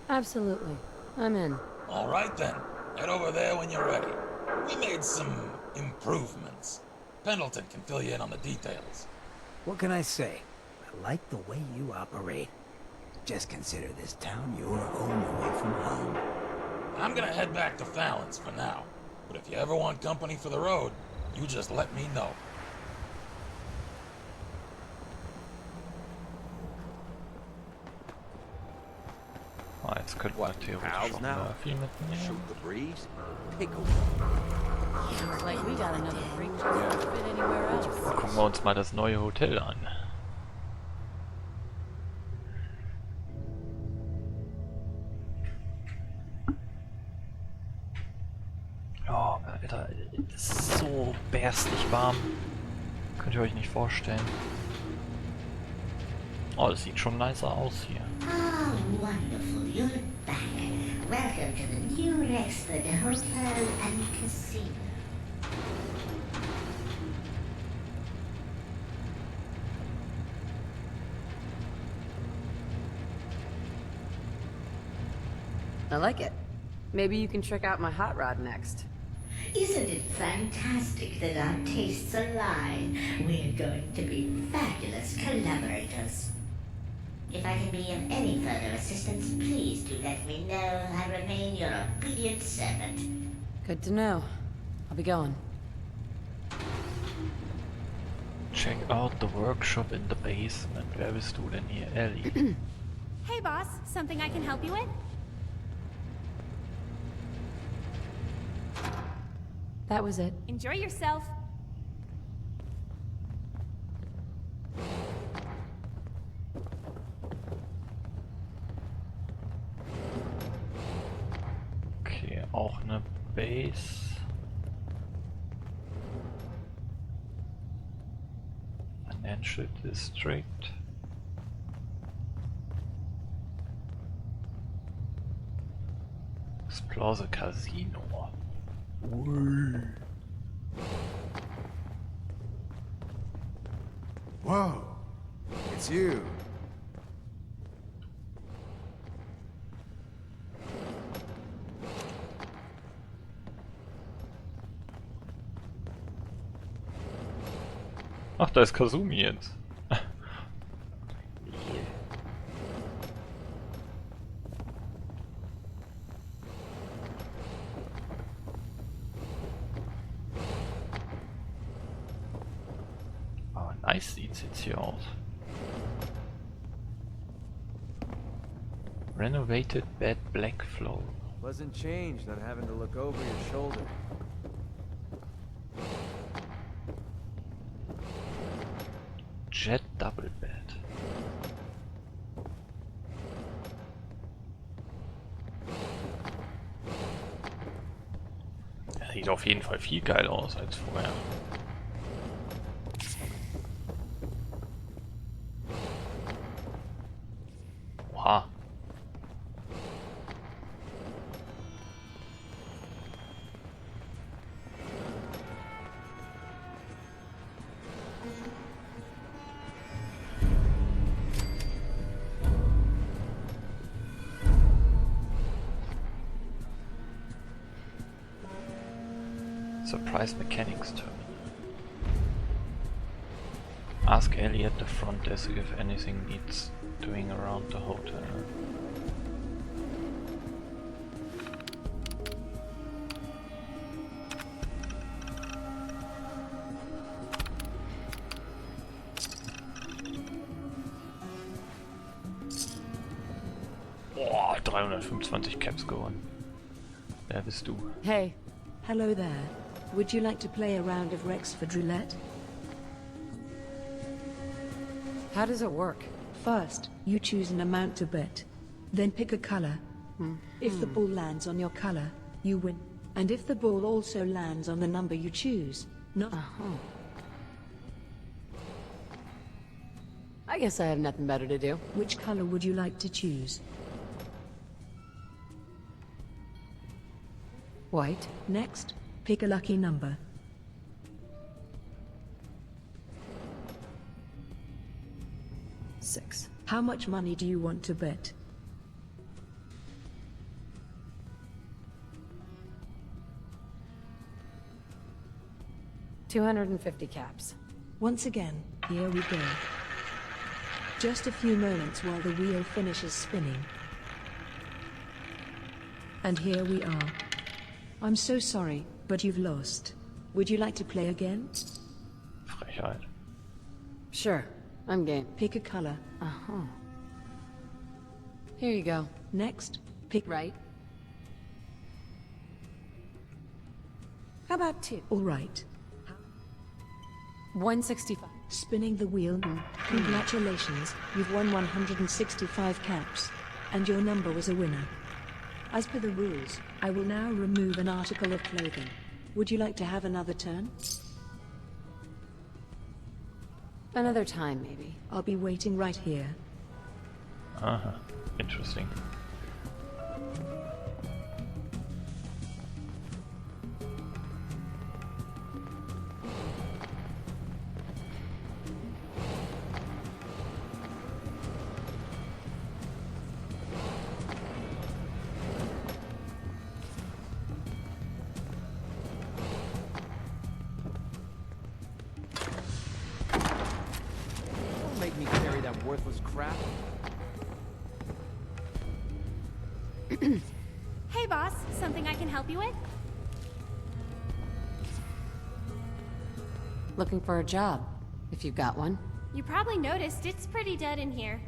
Speaker 4: Absolutely. I'm in.
Speaker 19: All right then. Head over there when you're ready. We made some improvements. Pendleton can fill you in on the details.
Speaker 18: What can I say? I like the way you operate. Just consider this town your home away from home.
Speaker 19: I'm gonna head back to Fallon's for now. But if you ever want company for the road, you just let me know.
Speaker 1: Ah, jetzt könnten wir theoretisch schon viel mitnehmen.
Speaker 17: Shoot the breeze. Take a
Speaker 10: Looks like we got another freak just don't fit anywhere else.
Speaker 1: Gucken wir uns mal das neue Hotel an. Oh, Alter, es ist so bärstig warm. Könnt ihr euch nicht vorstellen. Oh, das sieht schon nicer aus hier.
Speaker 20: Ah, wonderful. You're back. Welcome to the new Rexford Hotel and Casino.
Speaker 4: I like it. Maybe you can trick out my hot rod next.
Speaker 20: Isn't it fantastic that our tastes align? We're going to be fabulous collaborators. If I can be of any further assistance, please do let me know. I remain your obedient servant.
Speaker 4: Good to know. I'll be going.
Speaker 1: Check out the workshop in the basement. Wer bist du denn hier? Ellie.
Speaker 21: Hey boss, something I can help you with?
Speaker 4: That was it.
Speaker 21: Enjoy yourself.
Speaker 1: Okay, auch eine Base. Financial District. Explore the Casino.
Speaker 7: Ui. Whoa, it's you.
Speaker 1: Ach, da ist Kazumi jetzt. Aber nice sieht's jetzt hier aus. Renovated bed black flow.
Speaker 8: Pleasant change not having to look over your shoulder.
Speaker 1: Jet double bed. Das sieht auf jeden Fall viel geiler aus als vorher. Oha. Surprise Mechanics Terminal. Ask Ellie at the front desk if anything needs doing around the hotel. 325 Caps gewonnen. Wer bist du?
Speaker 9: Hey. Hello there. Would you like to play a round of Rexford Roulette? How does it work? First, you choose an amount to bet. Then pick a color. If the ball lands on your color, you win. And if the ball also lands on the number you choose, not... I guess I have nothing better to do. Which color would you like to choose? White. Next, pick a lucky number. 6. How much money do you want to bet? $250 caps. Once again, here we go. Just a few moments while the wheel finishes spinning. And here we are. I'm so sorry, but you've lost. Would you like to play again?
Speaker 1: Frechheit.
Speaker 9: Sure, I'm game. Pick a color. Here you go. Next, pick right. How about 2? All right. 165. Spinning the wheel. Congratulations, you've won 165 caps. And your number was a winner. As per the rules, I will now remove an article of clothing. Would you like to have another turn? Another time, maybe. I'll be waiting right here.
Speaker 1: Interesting.
Speaker 8: Don't make me carry that worthless crap.
Speaker 21: Hey boss, something I can help you with?
Speaker 4: Looking for a job, if you've got one.
Speaker 21: You probably noticed it's pretty dead in here.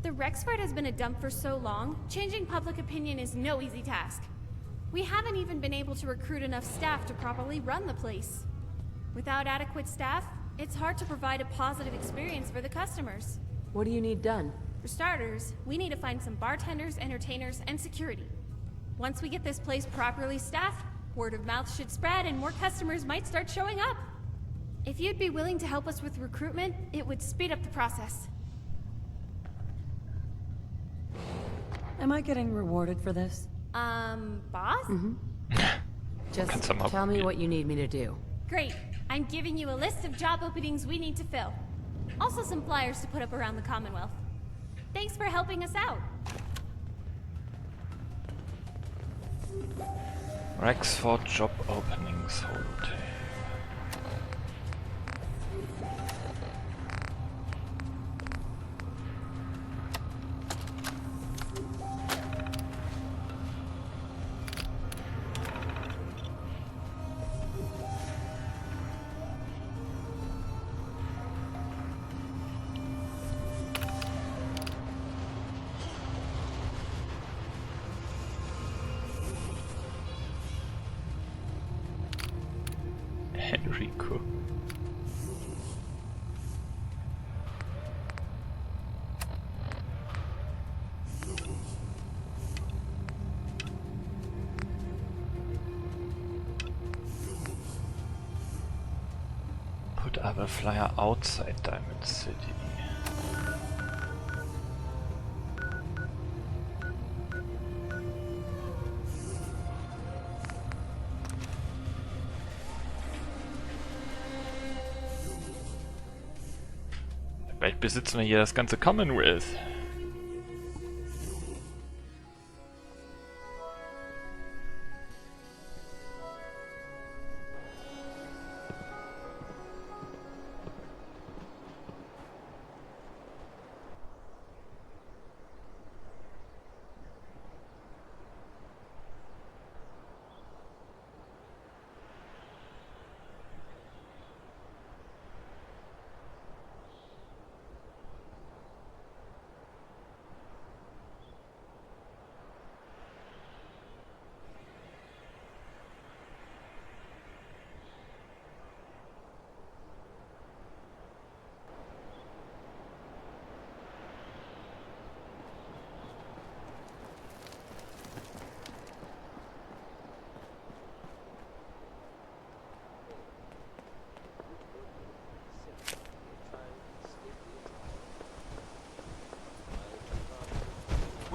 Speaker 21: The Rexford has been a dump for so long, changing public opinion is no easy task. We haven't even been able to recruit enough staff to properly run the place. Without adequate staff, it's hard to provide a positive experience for the customers.
Speaker 4: What do you need done?
Speaker 21: For starters, we need to find some bartenders, entertainers, and security. Once we get this place properly staffed, word of mouth should spread and more customers might start showing up. If you'd be willing to help us with recruitment, it would speed up the process.
Speaker 4: Am I getting rewarded for this?
Speaker 21: Boss?
Speaker 4: Just tell me what you need me to do.
Speaker 21: Great. I'm giving you a list of job openings we need to fill. Also some flyers to put up around the Commonwealth. Thanks for helping us out.
Speaker 1: Rexford job openings holiday. Enrico. Put up a flyer outside Diamond City. Vielleicht besitzen wir hier das ganze Commonwealth.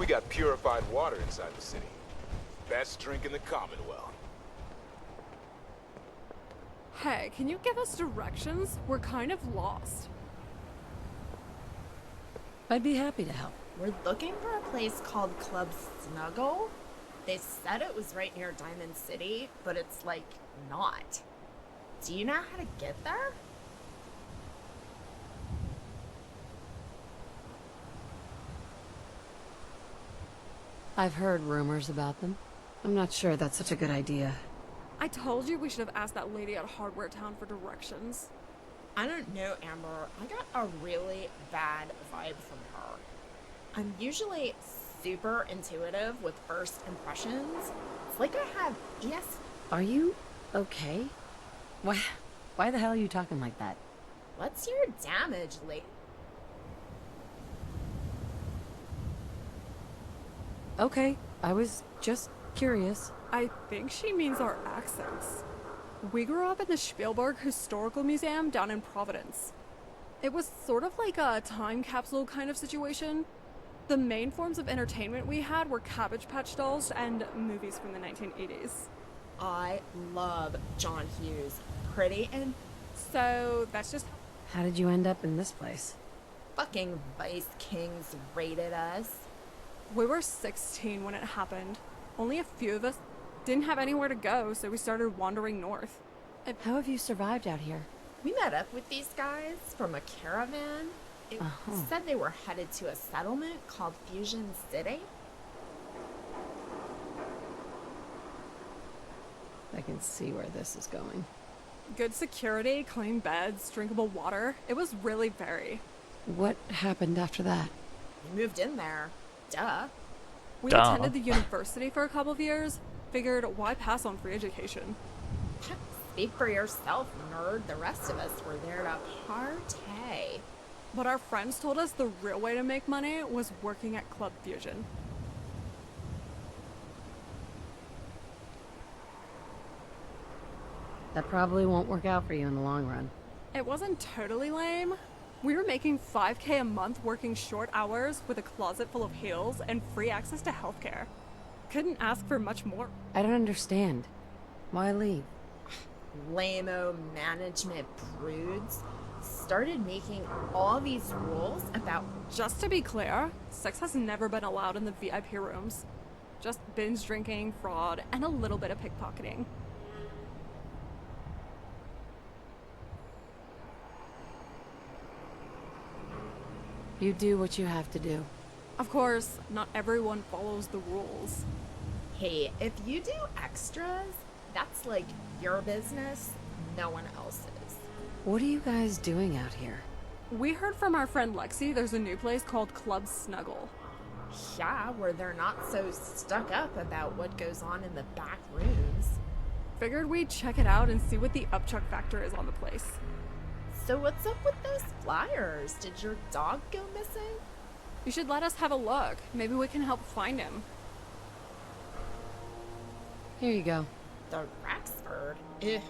Speaker 11: We got purified water inside the city. Best drink in the Commonwealth.
Speaker 22: Hey, can you give us directions? We're kind of lost.
Speaker 4: I'd be happy to help.
Speaker 23: We're looking for a place called Club Snuggle. They said it was right near Diamond City, but it's like not. Do you know how to get there?
Speaker 4: I've heard rumors about them. I'm not sure that's such a good idea.
Speaker 22: I told you we should have asked that lady at Hardware Town for directions.
Speaker 23: I don't know, Amber. I got a really bad vibe from her. I'm usually super intuitive with first impressions. It's like I have ES.
Speaker 4: Are you okay? Why the hell are you talking like that?
Speaker 23: What's your damage, lady?
Speaker 4: Okay, I was just curious.
Speaker 22: I think she means our accents. We grew up in the Spielberg Historical Museum down in Providence. It was sort of like a time capsule kind of situation. The main forms of entertainment we had were Cabbage Patch Dolls and movies from the 1980s.
Speaker 23: I love John Hughes. Pretty and...
Speaker 22: So, that's just...
Speaker 4: How did you end up in this place?
Speaker 23: Fucking Vice Kings raided us.
Speaker 22: We were 16 when it happened. Only a few of us didn't have anywhere to go, so we started wandering north.
Speaker 4: How have you survived out here?
Speaker 23: We met up with these guys from a caravan. It said they were headed to a settlement called Fusion City.
Speaker 4: I can see where this is going.
Speaker 22: Good security, clean beds, drinkable water. It was really very.
Speaker 4: What happened after that?
Speaker 23: We moved in there. Duh.
Speaker 22: We attended the university for a couple of years. Figured, why pass on free education?
Speaker 23: Speak for yourself, nerd. The rest of us were there to partay.
Speaker 22: But our friends told us the real way to make money was working at Club Fusion.
Speaker 4: That probably won't work out for you in the long run.
Speaker 22: It wasn't totally lame. We were making $5K a month working short hours with a closet full of heels and free access to healthcare. Couldn't ask for much more.
Speaker 4: I don't understand. Why leave?
Speaker 23: Lame-o management prudes started making all these rules about...
Speaker 22: Just to be clear, sex has never been allowed in the VIP rooms. Just binge drinking, fraud, and a little bit of pickpocketing.
Speaker 4: You do what you have to do.
Speaker 22: Of course, not everyone follows the rules.
Speaker 23: Hey, if you do extras, that's like your business, no one else's.
Speaker 4: What are you guys doing out here?
Speaker 22: We heard from our friend Lexi there's a new place called Club Snuggle.
Speaker 23: Yeah, where they're not so stuck up about what goes on in the back rooms.
Speaker 22: Figured we'd check it out and see what the upchuck factor is on the place.
Speaker 23: So what's up with those flyers? Did your dog go missing?
Speaker 22: You should let us have a look. Maybe we can help find him.
Speaker 4: Here you go.
Speaker 23: The Rexford? Ugh,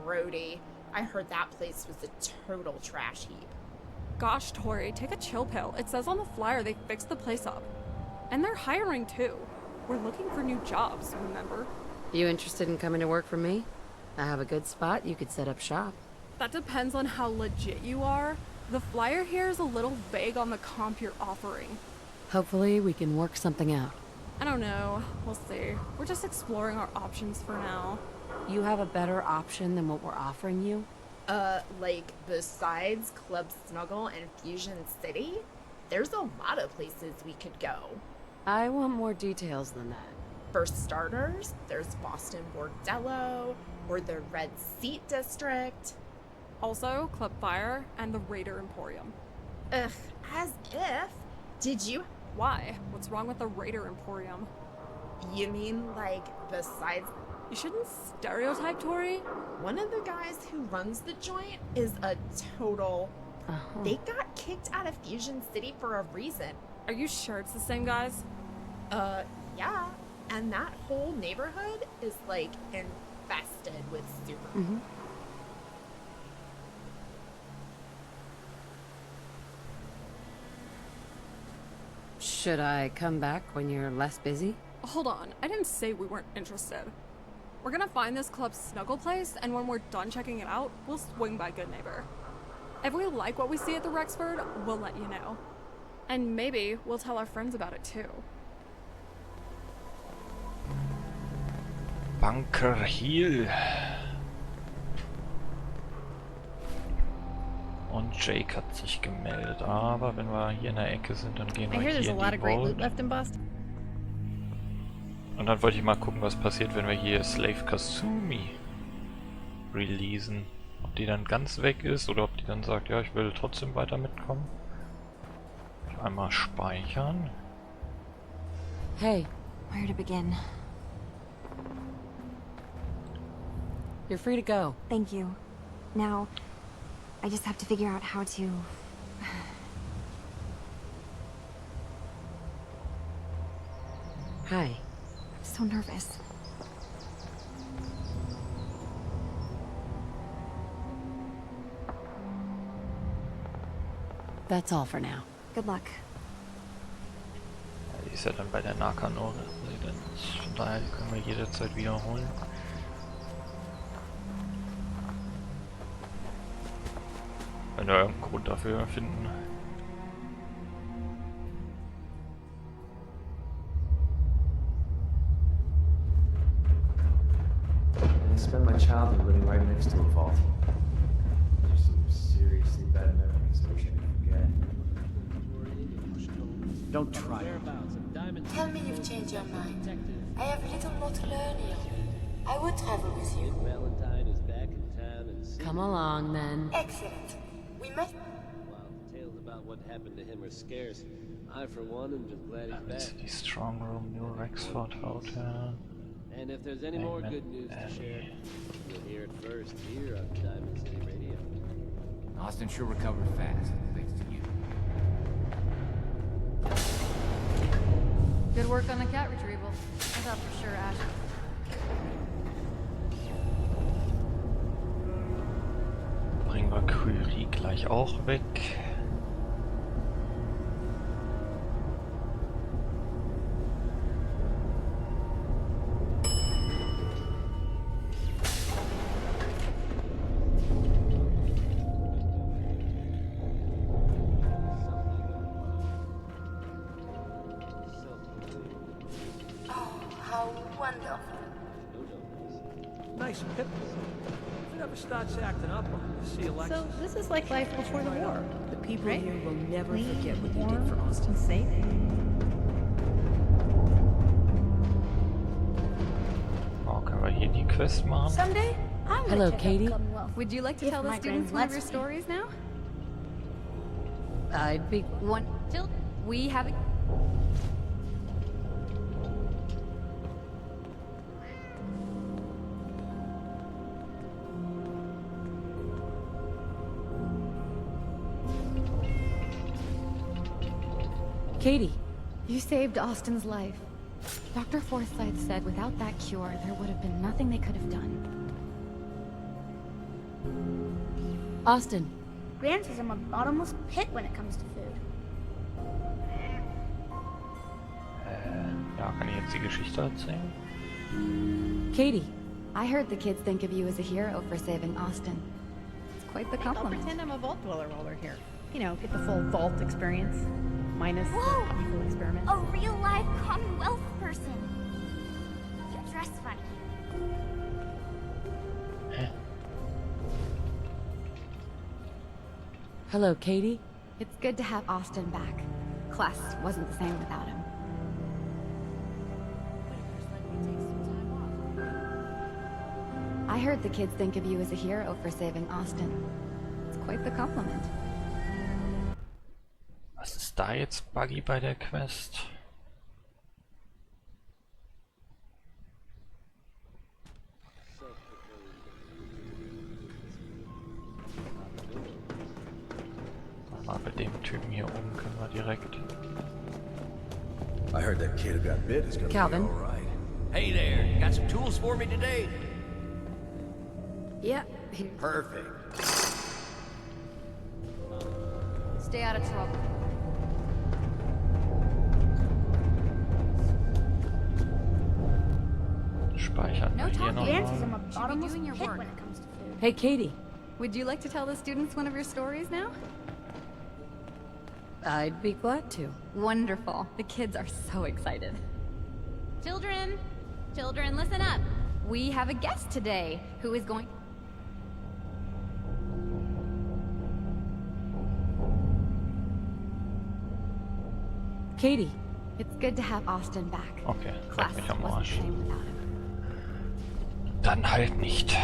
Speaker 23: grody. I heard that place was a total trash heap.
Speaker 22: Gosh, Tori, take a chill pill. It says on the flyer they fixed the place up. And they're hiring too. We're looking for new jobs, remember?
Speaker 4: You interested in coming to work for me? I have a good spot. You could set up shop.
Speaker 22: That depends on how legit you are. The flyer here is a little vague on the comp you're offering.
Speaker 4: Hopefully we can work something out.
Speaker 22: I don't know. We'll see. We're just exploring our options for now.
Speaker 4: You have a better option than what we're offering you?
Speaker 23: Like, besides Club Snuggle and Fusion City, there's a lot of places we could go.
Speaker 4: I want more details than that.
Speaker 23: For starters, there's Boston Bordello, or the Red Seat District.
Speaker 22: Also, Club Fire and the Raider Emporium.
Speaker 23: Ugh, as if. Did you?
Speaker 22: Why? What's wrong with the Raider Emporium?
Speaker 23: You mean, like, besides...
Speaker 22: You shouldn't stereotype, Tori.
Speaker 23: One of the guys who runs the joint is a total... They got kicked out of Fusion City for a reason.
Speaker 22: Are you sure it's the same guys?
Speaker 23: Yeah. And that whole neighborhood is, like, infested with super...
Speaker 4: Shh. Should I come back when you're less busy?
Speaker 22: Hold on, I didn't say we weren't interested. We're gonna find this club's snuggle place, and when we're done checking it out, we'll swing by Good Neighbor. If we like what we see at the Rexford, we'll let you know. And maybe we'll tell our friends about it too.
Speaker 1: Bunker Hill. Und Jake hat sich gemeldet, aber wenn wir hier in der Ecke sind, dann gehen wir hier in die Vault. Und dann wollte ich mal gucken, was passiert, wenn wir hier Slave Kasumi releasen. Ob die dann ganz weg ist oder ob die dann sagt, ja, ich will trotzdem weiter mitkommen. Einmal speichern.
Speaker 4: Hey.
Speaker 6: Where to begin?
Speaker 4: You're free to go.
Speaker 6: Thank you. Now, I just have to figure out how to...
Speaker 4: Hi.
Speaker 6: I'm so nervous.
Speaker 4: That's all for now.
Speaker 6: Good luck.
Speaker 1: Ja, die ist ja dann bei der Nakanore. Von daher können wir jederzeit wiederholen. Wenn wir irgendeinen Grund dafür finden.
Speaker 17: I spent my childhood living right next to a vault. There's some seriously bad memories I wish I could forget. Don't try it.
Speaker 2: Tell me you've changed your mind. I have little more to learn here. I would travel with you.
Speaker 8: Valentine is back in town and
Speaker 4: Come along, then.
Speaker 2: Excellent. We must...
Speaker 8: While tales about what happened to him are scarce, I for one am just glad he's back.
Speaker 1: Die Strong Room, New Rexford Hotel.
Speaker 8: And if there's any more good news to share, you'll hear it first here on Diamond City Radio.
Speaker 14: Austin sure recovered fast, thanks to you.
Speaker 10: Good work on the cat retrieval. I thought for sure Ash.
Speaker 1: Bringen wir Kyrie gleich auch weg.
Speaker 14: Nice pip. If it ever starts acting up, you see Alexis.
Speaker 12: So this is like life before the war.
Speaker 9: The people
Speaker 12: Right?
Speaker 9: here will never
Speaker 12: Clean,
Speaker 9: forget what you
Speaker 12: warm,
Speaker 9: did for Austin.
Speaker 12: and safe.
Speaker 1: Oh, können wir hier die Quest machen?
Speaker 10: Someday, I'm gonna
Speaker 4: Hello,
Speaker 10: check out
Speaker 4: Katie.
Speaker 10: Commonwealth.
Speaker 6: Would you like to
Speaker 10: If
Speaker 6: tell the
Speaker 10: my
Speaker 6: students
Speaker 10: grand
Speaker 6: one of your
Speaker 10: lets me.
Speaker 6: stories now?
Speaker 4: I'd be...
Speaker 10: One.
Speaker 6: We haven't...
Speaker 4: Katie.
Speaker 6: You saved Austin's life. Dr. Forsyth said without that cure, there would have been nothing they could have done.
Speaker 4: Austin.
Speaker 3: Gran says I'm a bottomless pit when it comes to food.
Speaker 1: Ja, kann ich jetzt die Geschichte erzählen?
Speaker 4: Katie.
Speaker 6: I heard the kids think of you as a hero for saving Austin. It's quite the
Speaker 12: I'll
Speaker 6: compliment.
Speaker 12: pretend I'm a vault dweller while we're here. You know, get the full vault experience. Minus
Speaker 3: Whoa!
Speaker 12: the evil experiment.
Speaker 3: A real live Commonwealth person. You dress funny.
Speaker 4: Hello, Katie.
Speaker 6: It's good to have Austin back. Class wasn't the same without him. I heard the kids think of you as a hero for saving Austin. It's quite the compliment.
Speaker 1: Was ist da jetzt buggy bei der Quest? Mal bei dem Typen hier oben können wir direkt.
Speaker 15: I heard that kid who got bit is gonna
Speaker 4: Calvin.
Speaker 15: be all right.
Speaker 14: Hey there, you got some tools for me today?
Speaker 10: Yeah.
Speaker 15: Perfect.
Speaker 10: Stay out of trouble.
Speaker 1: Speichern wir hier
Speaker 3: Dances, I'm
Speaker 1: nochmal.
Speaker 3: a bottomless pit when it comes to food.
Speaker 4: Hey, Katie.
Speaker 6: Would you like to tell the students one of your stories now?
Speaker 4: I'd be glad to.
Speaker 6: Wonderful. The kids are so excited.
Speaker 3: Children, listen up.
Speaker 6: We have a guest today who is going...
Speaker 4: Katie.
Speaker 6: It's good to have Austin back.
Speaker 1: Okay,
Speaker 6: Class
Speaker 1: leck mich am
Speaker 6: wasn't
Speaker 1: Arsch.
Speaker 6: the same without him.
Speaker 1: Dann halt nicht.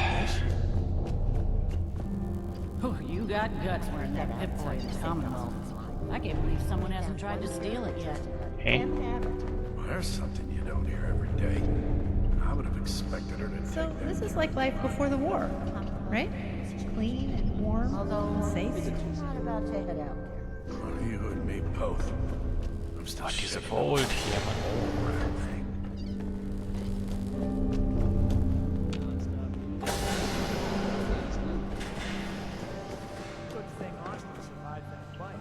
Speaker 10: Oh, you got guts wearing that Pip-Boy in the Commonwealth. I can't believe someone hasn't tried to steal it yet.
Speaker 1: Hey.
Speaker 7: Well, there's something you don't hear every day. I would have expected her to
Speaker 12: So
Speaker 7: take that.
Speaker 12: this is like life before the war, right? Clean and warm and safe.
Speaker 10: Not about to head out there.
Speaker 7: Well, you and me both. I'm still
Speaker 1: Oh, diese
Speaker 7: shaking
Speaker 1: Vault
Speaker 7: up
Speaker 1: hier, Mann.
Speaker 7: the whole thing.
Speaker 14: Good thing Austin survived that fight.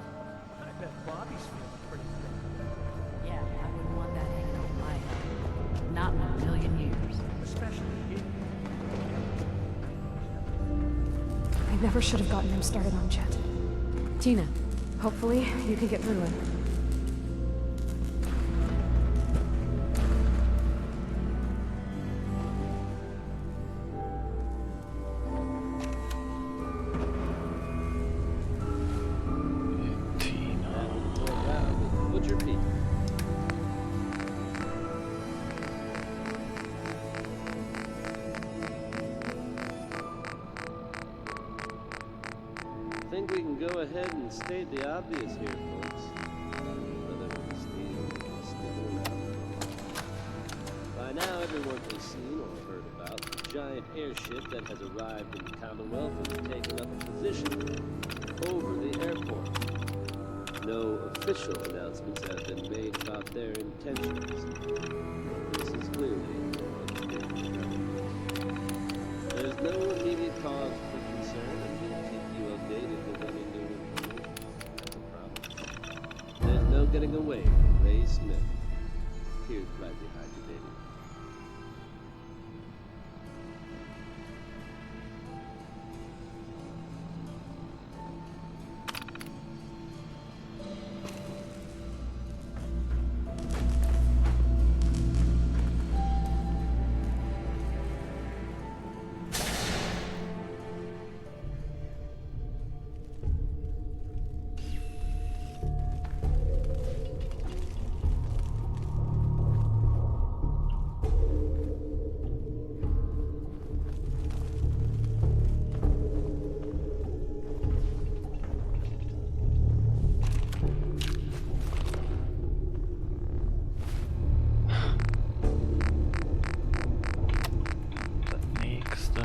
Speaker 14: I bet Bobby's feeling pretty good.
Speaker 10: Yeah, I wouldn't want that hanging over my head. Not in a million years.
Speaker 14: Especially you.
Speaker 6: I never should have gotten him started on Jet.
Speaker 4: Tina.
Speaker 6: Hopefully, you can get through him.
Speaker 17: Butcher Pete. Think we can go ahead and state the obvious here, folks. Whether we're stealing around. By now, everyone has seen or heard about the giant airship that has arrived in the Commonwealth and taken up a position over the airport. No official announcements have been made about their intentions. This is clearly a big development. There's no immediate cause for concern, and we'll keep you updated with any new information. That's a promise. There's no getting away from Ray Smith. Here's right behind you, baby.
Speaker 1: Nächste.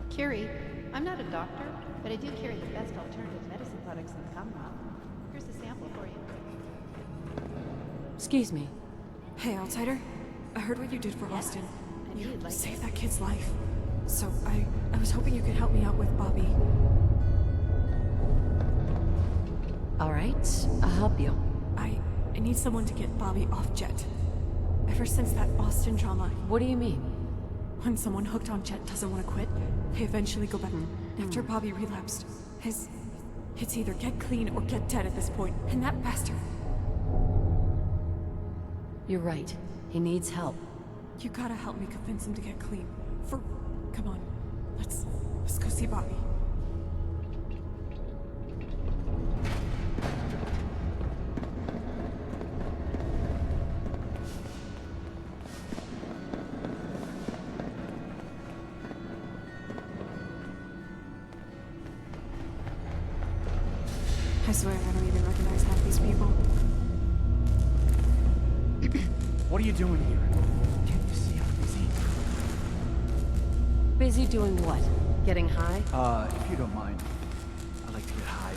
Speaker 12: Curie, I'm not a doctor, but I do carry the best alternative medicine products in the Commonwealth. Here's a sample for you.
Speaker 4: Excuse me.
Speaker 6: Hey, outsider. I heard what you did for
Speaker 12: Yes,
Speaker 6: Austin.
Speaker 12: I knew you'd like
Speaker 6: saved
Speaker 12: this.
Speaker 6: that kid's life. So I was hoping you could help me out with Bobby.
Speaker 4: All right, I'll help you.
Speaker 6: I need someone to get Bobby off Jet. Ever since that Austin drama,
Speaker 4: What do you mean?
Speaker 6: when someone hooked on Jet doesn't want to quit, they eventually go back. After Bobby relapsed, it's either get clean or get dead at this point, and that bastard.
Speaker 4: You're right. He needs help.
Speaker 6: You gotta help me convince him to get clean. Come on, let's go see Bobby.
Speaker 22: I swear I don't even recognize half these people.
Speaker 14: What are you doing here? Can't you see I'm busy?
Speaker 4: Busy doing what? Getting high?
Speaker 14: If you don't mind, I like to get high.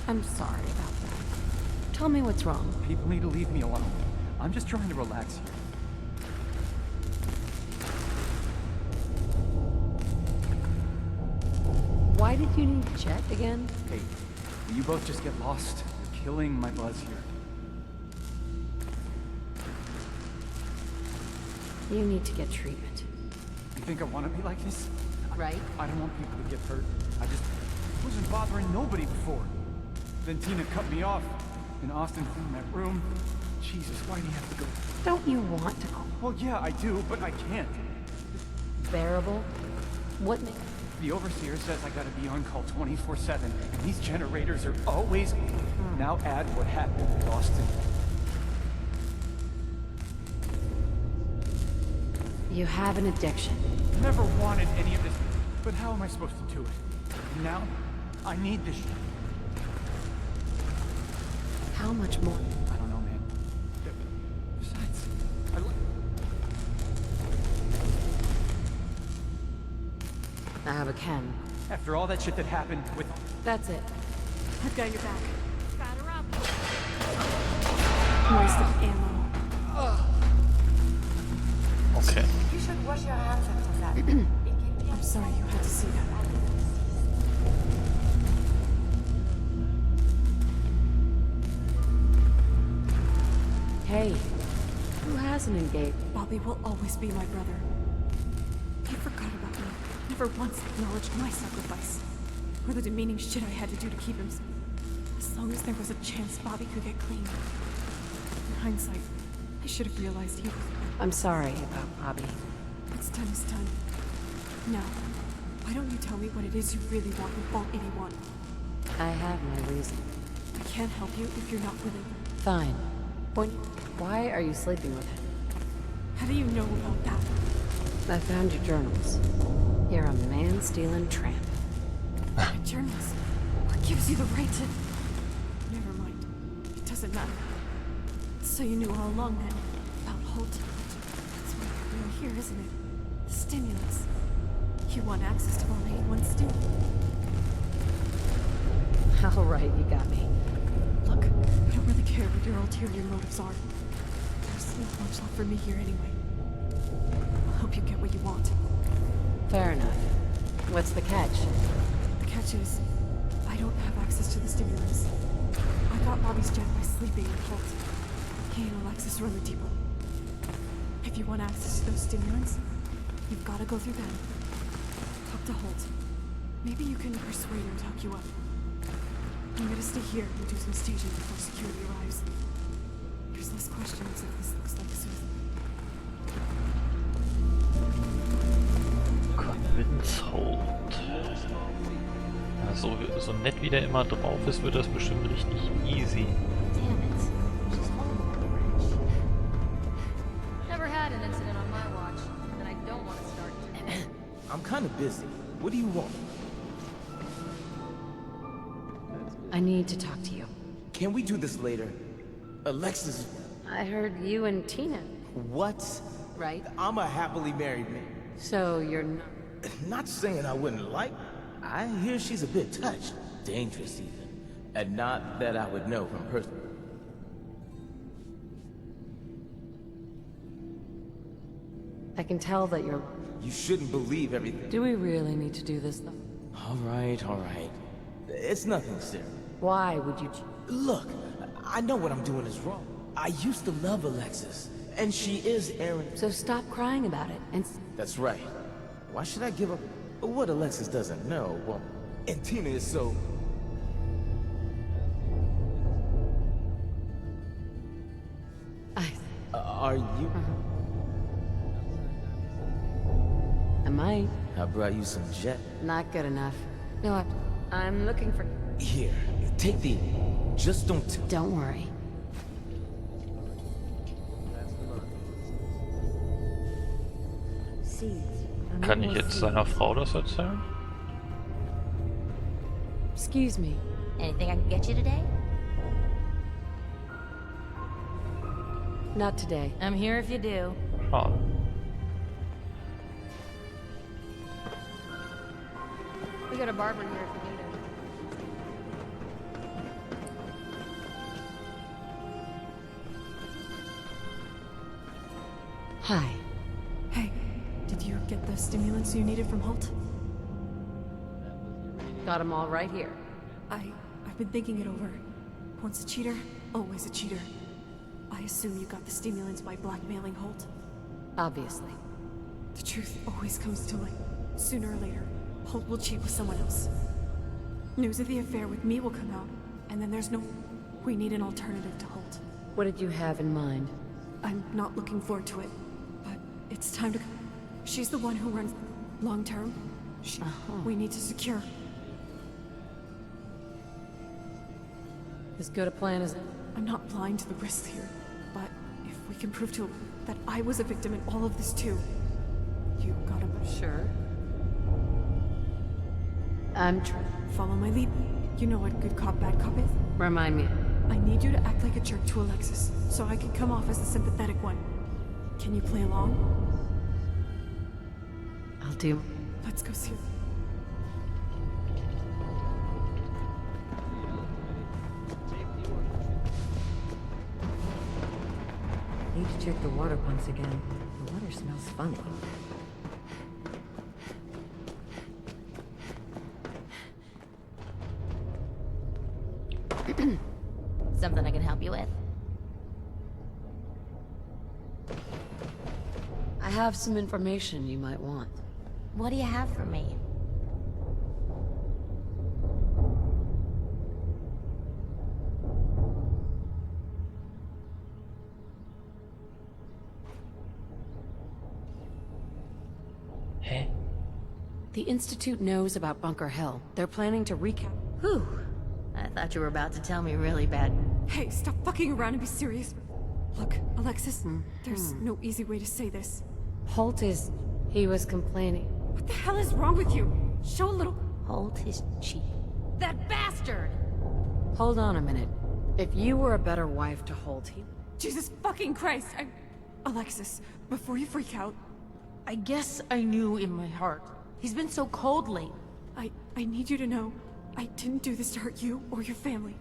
Speaker 4: I'm sorry about that. Tell me what's wrong.
Speaker 14: People need to leave me alone. I'm just trying to relax here.
Speaker 4: Why did you need Jet again?
Speaker 14: Hey, will you both just get lost? You're killing my buzz here.
Speaker 4: You need to get treatment.
Speaker 14: You think I want to be like this?
Speaker 4: Right?
Speaker 14: I don't want people to get hurt. I wasn't bothering nobody before. Then Tina cut me off. And Austin found that room. Jesus, why do you have to go?
Speaker 4: Don't you want to go?
Speaker 14: Well, yeah, I do, but I can't.
Speaker 4: Bearable? What makes...
Speaker 14: The overseer says I gotta be on call 24/7, and these generators are always... Now add what happened with Austin.
Speaker 4: You have an addiction.
Speaker 14: I never wanted any of this, but how am I supposed to do it? And now, I need this shit.
Speaker 4: How much more?
Speaker 14: I don't know, man. Besides,
Speaker 4: I have a chem.
Speaker 14: After all that shit that happened with...
Speaker 4: That's it.
Speaker 22: I've got your back.
Speaker 21: Batter up.
Speaker 22: Waste of ammo.
Speaker 1: Okay.
Speaker 2: You should wash your hands after that.
Speaker 22: I'm sorry you had to see that.
Speaker 4: Hey, who hasn't engaged?
Speaker 22: Bobby will always be my brother. He forgot about me. Never once acknowledged my sacrifice. Or the demeaning shit I had to do to keep him safe. As long as there was a chance Bobby could get clean. In hindsight, I should have realized he was...
Speaker 4: I'm sorry about Bobby.
Speaker 22: What's done is done. Now, why don't you tell me what it is you really want with Vault 81?
Speaker 4: I have my reason.
Speaker 22: I can't help you if you're not willing.
Speaker 4: Fine. Why are you sleeping with him?
Speaker 22: How do you know about that?
Speaker 4: I found your journals. You're a man-stealing tramp.
Speaker 22: My journals? What gives you the right to... Never mind. It doesn't matter. So you knew all along then, about Holt. That's why you're here, isn't it? The stimulants. You want access to Vault 81 still?
Speaker 4: All right, you got me.
Speaker 22: Look, I don't really care what your ulterior motives are. There's not much left for me here anyway. I'll help you get what you want.
Speaker 4: Fair enough. What's the catch?
Speaker 22: The catch is, I don't have access to the stimulants. I got Bobby's jet by sleeping in Holt. He and Alexis run the depot. If you want access to those stimulants, you've got to go through them. Talk to Holt. Maybe you can persuade him to hook you up. I'm gonna stay here and do some staging before security arrives. There's less questions if this looks like a suicide.
Speaker 1: Convince Holt. Also, so nett wie der immer drauf ist, wird das bestimmt richtig easy.
Speaker 3: Damn it. She's home on the ranch. Never had an incident on my watch, and I don't want to start.
Speaker 5: I'm kind of busy. What do you want?
Speaker 4: I need to talk to you.
Speaker 5: Can we do this later? Alexis...
Speaker 4: I heard you and Tina.
Speaker 5: What?
Speaker 4: Right?
Speaker 5: I'm a happily married man.
Speaker 4: So you're not...
Speaker 5: Not saying I wouldn't like... I hear she's a bit touched. Dangerous even. And not that I would know from person.
Speaker 4: I can tell that you're...
Speaker 5: You shouldn't believe everything.
Speaker 4: Do we really need to do this, though?
Speaker 5: All right, all right. It's nothing serious.
Speaker 4: Why would you...
Speaker 5: Look, I know what I'm doing is wrong. I used to love Alexis, and she is Aaron.
Speaker 4: So stop crying about it, and...
Speaker 5: That's right. Why should I give up what Alexis doesn't know? Well, and Tina is so... Are you...
Speaker 4: I might.
Speaker 5: I brought you some jet.
Speaker 4: Not good enough. No, I'm looking for...
Speaker 5: Here, take the... Just don't...
Speaker 4: Don't worry.
Speaker 9: Seeds, a
Speaker 1: Kann ich jetzt seiner Frau das erzählen?
Speaker 4: Excuse me.
Speaker 13: Anything I can get you today?
Speaker 4: Not today.
Speaker 13: I'm here if you do.
Speaker 1: Schade.
Speaker 22: We got a barber here if you need him.
Speaker 4: Hi.
Speaker 22: Hey, did you get the stimulants you needed from Holt?
Speaker 4: Got them all right here.
Speaker 22: I've been thinking it over. Once a cheater, always a cheater. I assume you got the stimulants by blackmailing Holt.
Speaker 4: Obviously.
Speaker 22: The truth always comes to light. Sooner or later, Holt will cheat with someone else. News of the affair with me will come out, and then there's no... We need an alternative to Holt.
Speaker 4: What did you have in mind?
Speaker 22: I'm not looking forward to it, but it's time to... She's the one who runs long term. We need to secure.
Speaker 4: As good a plan as...
Speaker 22: I'm not blind to the risks here, but if we can prove to him that I was a victim in all of this too, you gotta...
Speaker 4: Sure. I'm
Speaker 22: Follow my lead. You know what good cop, bad cop is?
Speaker 4: Remind me.
Speaker 22: I need you to act like a jerk to Alexis, so I can come off as the sympathetic one. Can you play along?
Speaker 4: I'll do.
Speaker 22: Let's go see her.
Speaker 4: Need to check the water pumps again. The water smells funny.
Speaker 13: Something I can help you with?
Speaker 4: I have some information you might want.
Speaker 13: What do you have for me?
Speaker 1: Hey?
Speaker 4: The Institute knows about Bunker Hill. They're planning to recap.
Speaker 13: Whew. I thought you were about to tell me really bad.
Speaker 22: Hey, stop fucking around and be serious. Look, Alexis, there's no easy way to say this.
Speaker 4: Holt is... He was complaining.
Speaker 22: What the hell is wrong with you? Show a little...
Speaker 13: Holt is cheap.
Speaker 22: That bastard!
Speaker 4: Hold on a minute. If you were a better wife to Holt, he...
Speaker 22: Jesus fucking Christ, Alexis, before you freak out...
Speaker 13: I guess I knew in my heart. He's been so cold lately.
Speaker 22: I need you to know, I didn't do this to hurt you or your family.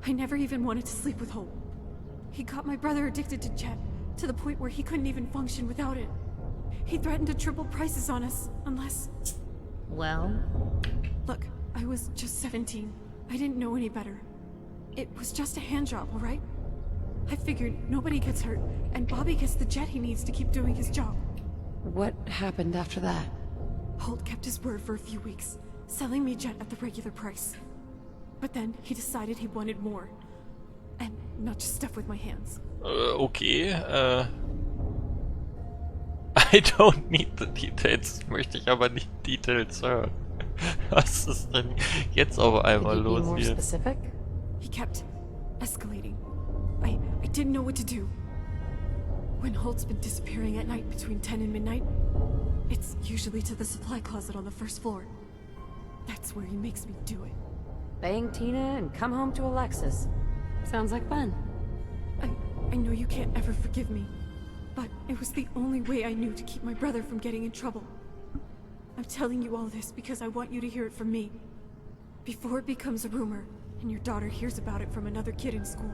Speaker 22: I never even wanted to sleep with Holt. He got my brother addicted to Jet, to the point where he couldn't even function without it. He threatened to triple prices on us, unless...
Speaker 13: Well?
Speaker 22: Look, I was just 17. I didn't know any better. It was just a hand job, alright? I figured nobody gets hurt, and Bobby gets the jet he needs to keep doing his job.
Speaker 4: What happened after that?
Speaker 22: Holt kept his word for a few weeks, selling me Jet at the regular price. But then he decided he wanted more. And not just stuff with my hands.
Speaker 1: Okay, I don't need the details, möchte ich aber nicht Details hören. Was ist denn jetzt auf einmal los hier?
Speaker 22: Specific? He kept escalating. I didn't know what to do. When Holt's been disappearing at night between 10 and midnight, it's usually to the supply closet on the first floor. That's where he makes me do it.
Speaker 4: Bang Tina and come home to Alexis. Sounds like fun.
Speaker 22: I know you can't ever forgive me, but it was the only way I knew to keep my brother from getting in trouble. I'm telling you all this because I want you to hear it from me. Before it becomes a rumor, and your daughter hears about it from another kid in school.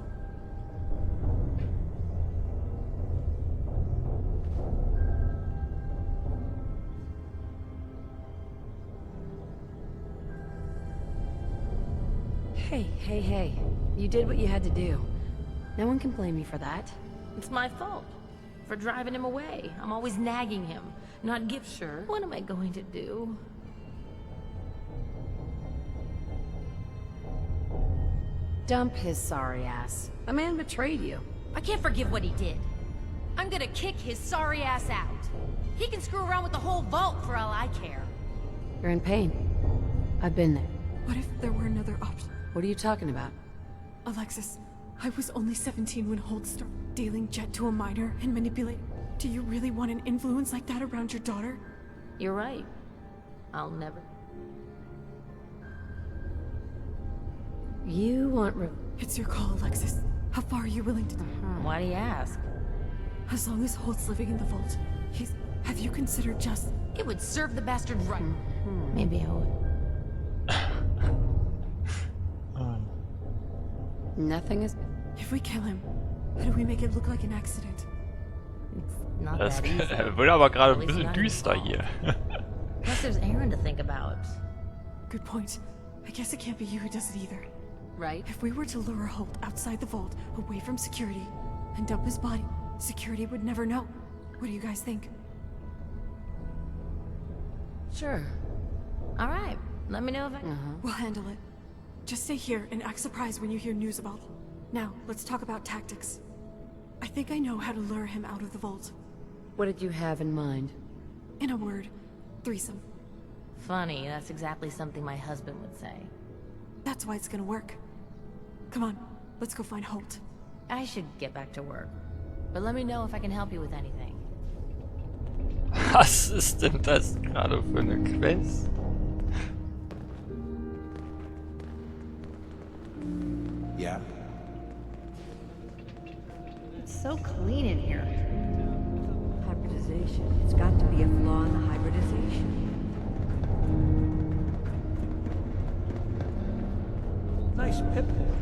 Speaker 4: Hey. You did what you had to do. No one can blame you for that.
Speaker 13: It's my fault. For driving him away. I'm always nagging him. Not give...
Speaker 4: Sure.
Speaker 13: What am I going to do?
Speaker 4: Dump his sorry ass. A man betrayed you.
Speaker 13: I can't forgive what he did. I'm gonna kick his sorry ass out. He can screw around with the whole vault for all I care.
Speaker 4: You're in pain. I've been there.
Speaker 22: What if there were another option?
Speaker 4: What are you talking about?
Speaker 22: Alexis, I was only 17 when Holt started dealing Jet to a minor and manipulating. Do you really want an influence like that around your daughter?
Speaker 16: You're right. I'll never...
Speaker 4: You want
Speaker 22: It's your call, Alexis. How far are you willing to...
Speaker 16: Why do you ask?
Speaker 22: As long as Holt's living in the vault, he's... Have you considered just...
Speaker 13: It would serve the bastard right.
Speaker 16: Maybe I would.
Speaker 4: Nothing is...
Speaker 22: If we kill him, how do we make it look like an accident?
Speaker 16: Not
Speaker 1: Das
Speaker 16: that easy.
Speaker 1: wird aber gerade
Speaker 16: At
Speaker 1: ein
Speaker 16: least
Speaker 1: bisschen
Speaker 16: not
Speaker 1: düster
Speaker 16: involved.
Speaker 1: hier.
Speaker 16: Plus there's Aaron to think about.
Speaker 22: Good point. I guess it can't be you who does it either.
Speaker 4: Right?
Speaker 22: If we were to lure Holt outside the vault, away from security, and dump his body, security would never know. What do you guys think?
Speaker 16: Sure. Alright, let me know if I...
Speaker 22: We'll handle it. Just stay here and act surprised when you hear news about him. Now, let's talk about tactics. I think I know how to lure him out of the vault.
Speaker 4: What did you have in mind?
Speaker 22: In a word, threesome.
Speaker 16: Funny, that's exactly something my husband would say.
Speaker 22: That's why it's gonna work. Come on, let's go find Holt.
Speaker 16: I should get back to work. But let me know if I can help you with anything.
Speaker 1: Was ist denn das gerade für eine Quest?
Speaker 15: Yeah.
Speaker 12: It's so clean in here.
Speaker 9: Hybridization. It's got to be a flaw in the hybridization.
Speaker 8: Nice Pip-Boy.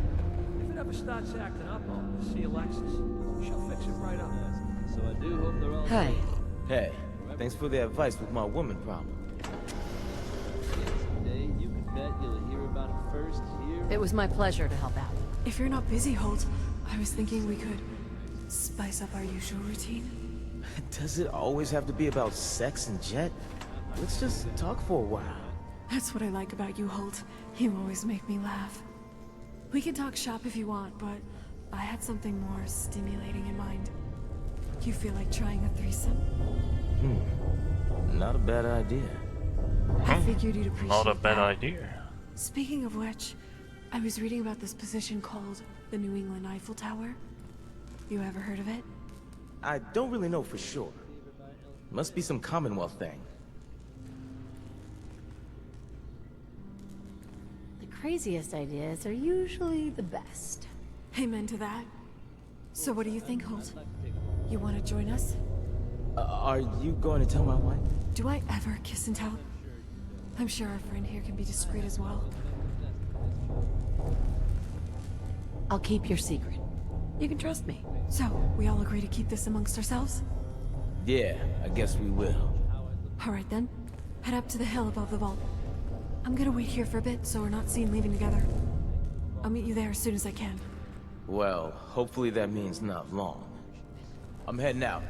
Speaker 8: If it ever starts acting up, I'll see Alexis. She'll fix it right up.
Speaker 17: So I do hope they're all
Speaker 4: Hey.
Speaker 5: Hey, thanks for the advice with my woman problem.
Speaker 17: Today, you can bet you'll hear about it first here.
Speaker 4: It was my pleasure to help out.
Speaker 22: If you're not busy, Holt, I was thinking we could spice up our usual routine.
Speaker 5: Does it always have to be about sex and Jet? Let's just talk for a while.
Speaker 22: That's what I like about you, Holt. You always make me laugh. We can talk shop if you want, but I had something more stimulating in mind. You feel like trying a threesome?
Speaker 5: Not a bad idea.
Speaker 22: I figured you'd appreciate
Speaker 1: Not a bad
Speaker 22: that.
Speaker 1: idea.
Speaker 22: Speaking of which, I was reading about this position called the New England Eiffel Tower. You ever heard of it?
Speaker 5: I don't really know for sure. Must be some Commonwealth thing.
Speaker 16: The craziest ideas are usually the best.
Speaker 22: Amen to that. So what do you think, Holt? You want to join us?
Speaker 5: Are you going to tell my wife?
Speaker 22: Do I ever kiss and tell? I'm sure our friend here can be discreet as well.
Speaker 4: I'll keep your secret. You can trust me.
Speaker 22: So, we all agree to keep this amongst ourselves?
Speaker 5: Yeah, I guess we will.
Speaker 22: Alright then. Head up to the hill above the vault. I'm gonna wait here for a bit so we're not seen leaving together. I'll meet you there as soon as I can.
Speaker 5: Well, hopefully that means not long. I'm heading out.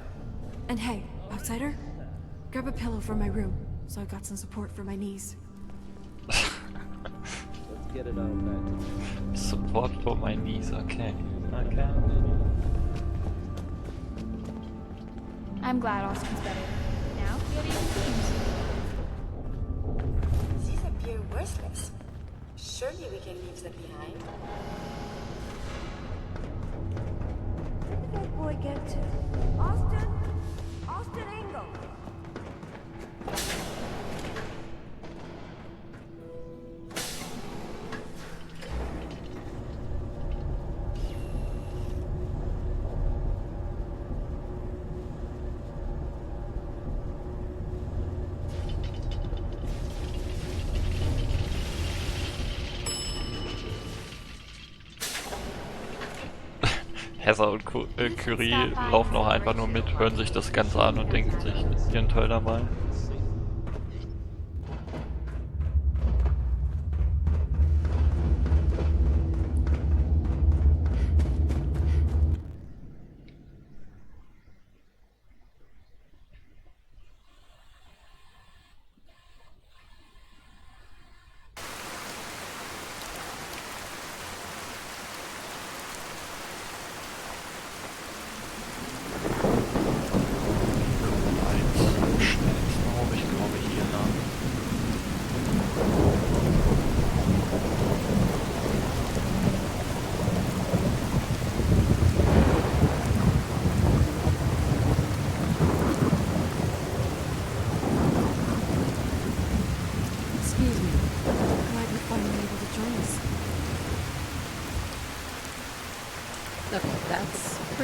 Speaker 22: And hey, outsider, grab a pillow from my room so I've got some support for my knees.
Speaker 17: Let's get it on back.
Speaker 1: Support for my knees, okay. Okay.
Speaker 21: I'm glad Austin's better. Now, we have even teams.
Speaker 2: These appear worthless. Surely we can leave them behind.
Speaker 9: Where did that boy get to? Austin? Austin Engel!
Speaker 1: Heather und Curie laufen auch einfach nur mit, hören sich das Ganze an und denken sich ihren Teil dabei.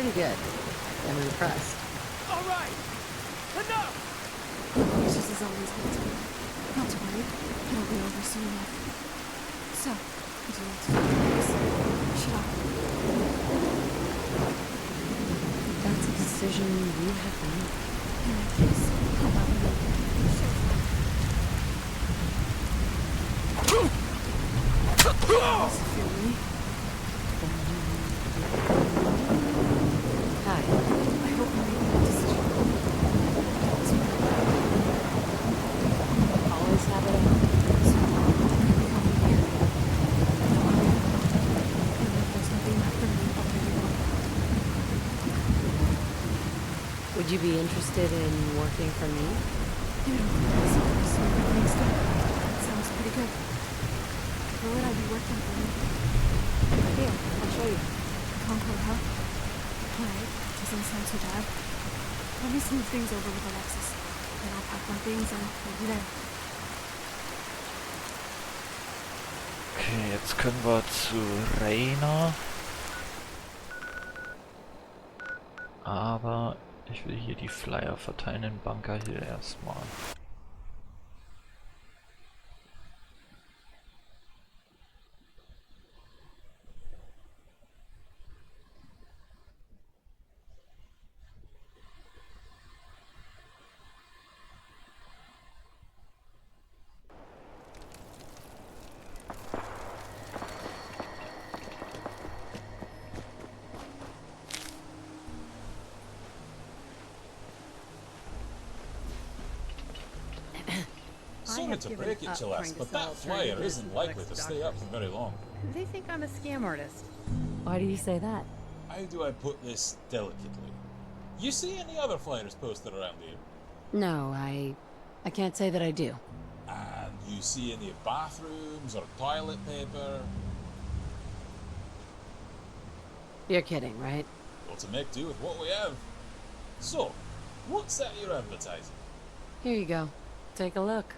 Speaker 4: pretty good. I'm impressed.
Speaker 8: All right! Enough!
Speaker 22: This is always good. Not to worry. It'll be over soon enough. So, would you like to do this? Should I?
Speaker 4: That's a decision you have to make.
Speaker 22: In that case, how about we make it so far? Does it feel me?
Speaker 4: Hi.
Speaker 22: I hope I'm making a decision.
Speaker 4: Always have it out.
Speaker 22: So, I'm coming here. And if there's nothing left for me but everyone.
Speaker 4: Would you be interested in working for me?
Speaker 22: You know, this is things done. That sounds pretty good. Where would I be working for me?
Speaker 4: Here, I'll show you.
Speaker 22: Concord, huh? Alright, doesn't sound too bad. Let me smooth things over with Alexis. Then I'll pack my things and we'll be there.
Speaker 1: Okay, jetzt können wir zu Rainer. Aber ich will hier die Flyer verteilen in Bunker Hill erstmal.
Speaker 18: Sorry to break it, Celeste, but that flyer isn't likely to stay up for very long.
Speaker 10: They think I'm a scam artist.
Speaker 4: Why do you say that?
Speaker 18: How do I put this delicately? You see any other flyers posted around here?
Speaker 4: No, I can't say that I do.
Speaker 18: And you see any bathrooms or toilet paper?
Speaker 4: You're kidding, right?
Speaker 18: Well, to make do with what we have. So, what's that you're advertising?
Speaker 4: Here you go. Take a look.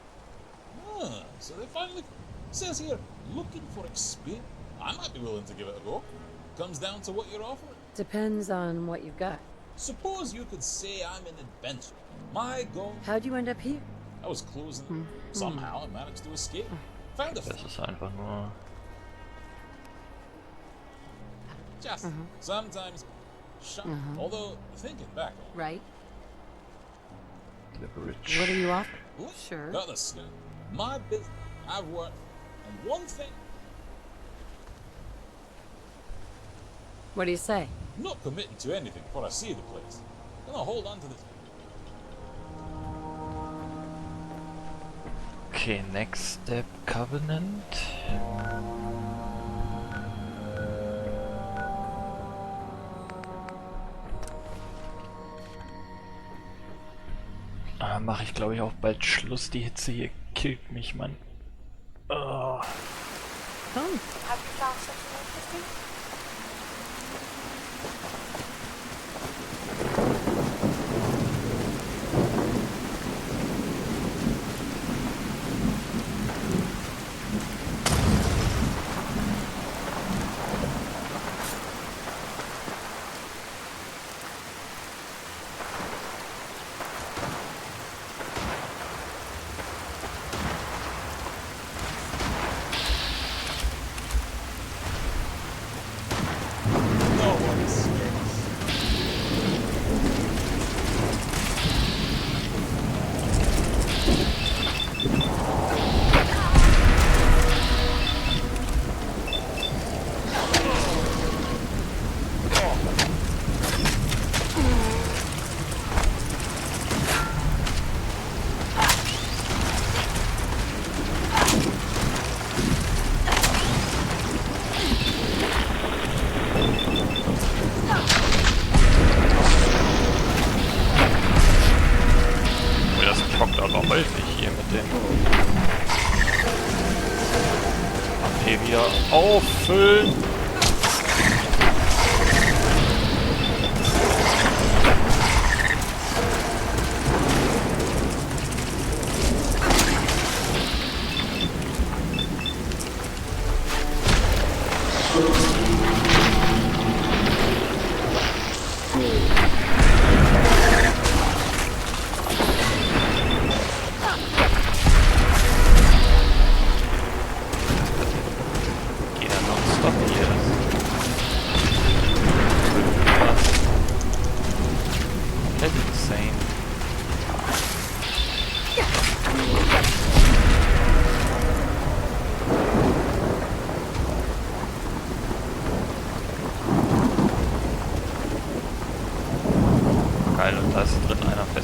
Speaker 18: Ah, so they finally... says here, looking for experience. I might be willing to give it a go. Comes down to what you're offering.
Speaker 4: Depends on what you've got.
Speaker 18: Suppose you could say I'm an adventurer. My goal...
Speaker 4: How'd you end up here?
Speaker 18: I was closing. Somehow I managed to escape. Found a...
Speaker 1: Das ist einfach nur...
Speaker 18: Just sometimes... Although, thinking back on...
Speaker 4: Right.
Speaker 1: Leverage.
Speaker 4: What are you offering? Sure.
Speaker 18: Got this now. My business. I've worked. And one thing...
Speaker 4: What do you say?
Speaker 18: Not committing to anything before I see the place. Gonna hold on to this.
Speaker 1: Okay, next step, Covenant. Mache ich glaube ich auch bald Schluss. Die Hitze hier killt mich, Mann. Oh.
Speaker 2: Have you found something interesting?
Speaker 1: Wieder auffüllen.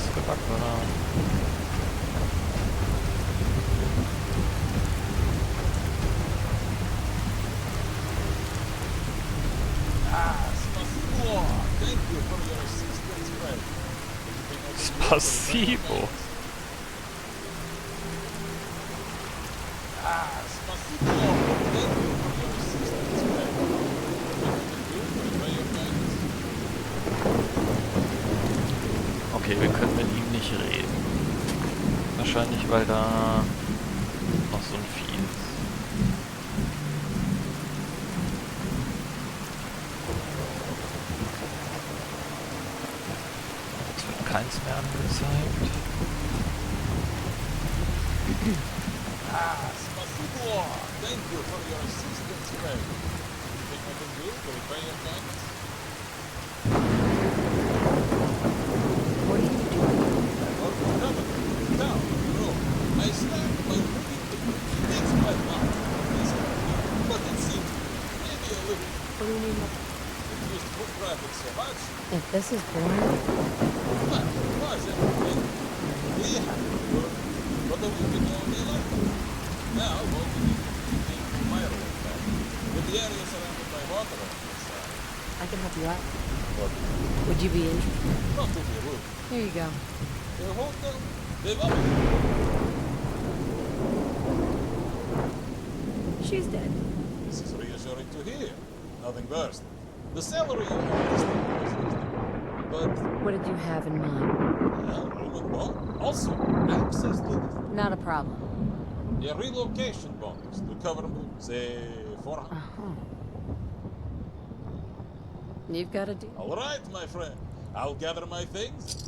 Speaker 1: festgebackt, oder? Spasibo. Okay, wir können mit ihm nicht reden. Wahrscheinlich, weil da noch so ein Vieh ist. Jetzt wird keins mehr angezeigt.
Speaker 18: Spasibo! Thank you for your assistance, Craig. Anything I can do to repay your kindness?
Speaker 4: What are you doing?
Speaker 18: Down, bro. I stand by looking to fix my mouth. But it seems maybe a little.
Speaker 4: What do you mean?
Speaker 18: It used foot traffic so much.
Speaker 4: If this is boring.
Speaker 18: Well, it was everything. We had to work, but the week ago they left us. Now, all we need is to keep fire like that. With the area surrounded by water on the side.
Speaker 4: I can help you out.
Speaker 18: But
Speaker 4: Would you be interested?
Speaker 18: not to be rude.
Speaker 4: Here you go.
Speaker 18: The hotel, they love it.
Speaker 6: She's dead.
Speaker 18: This is reassuring to hear. Nothing burst. The salary you have is still but
Speaker 4: What did you have in mind?
Speaker 18: room and board. Also, access to
Speaker 4: Not a problem.
Speaker 18: a relocation bonus to cover, say, 400.
Speaker 4: You've got a deal.
Speaker 18: All right, my friend. I'll gather my things.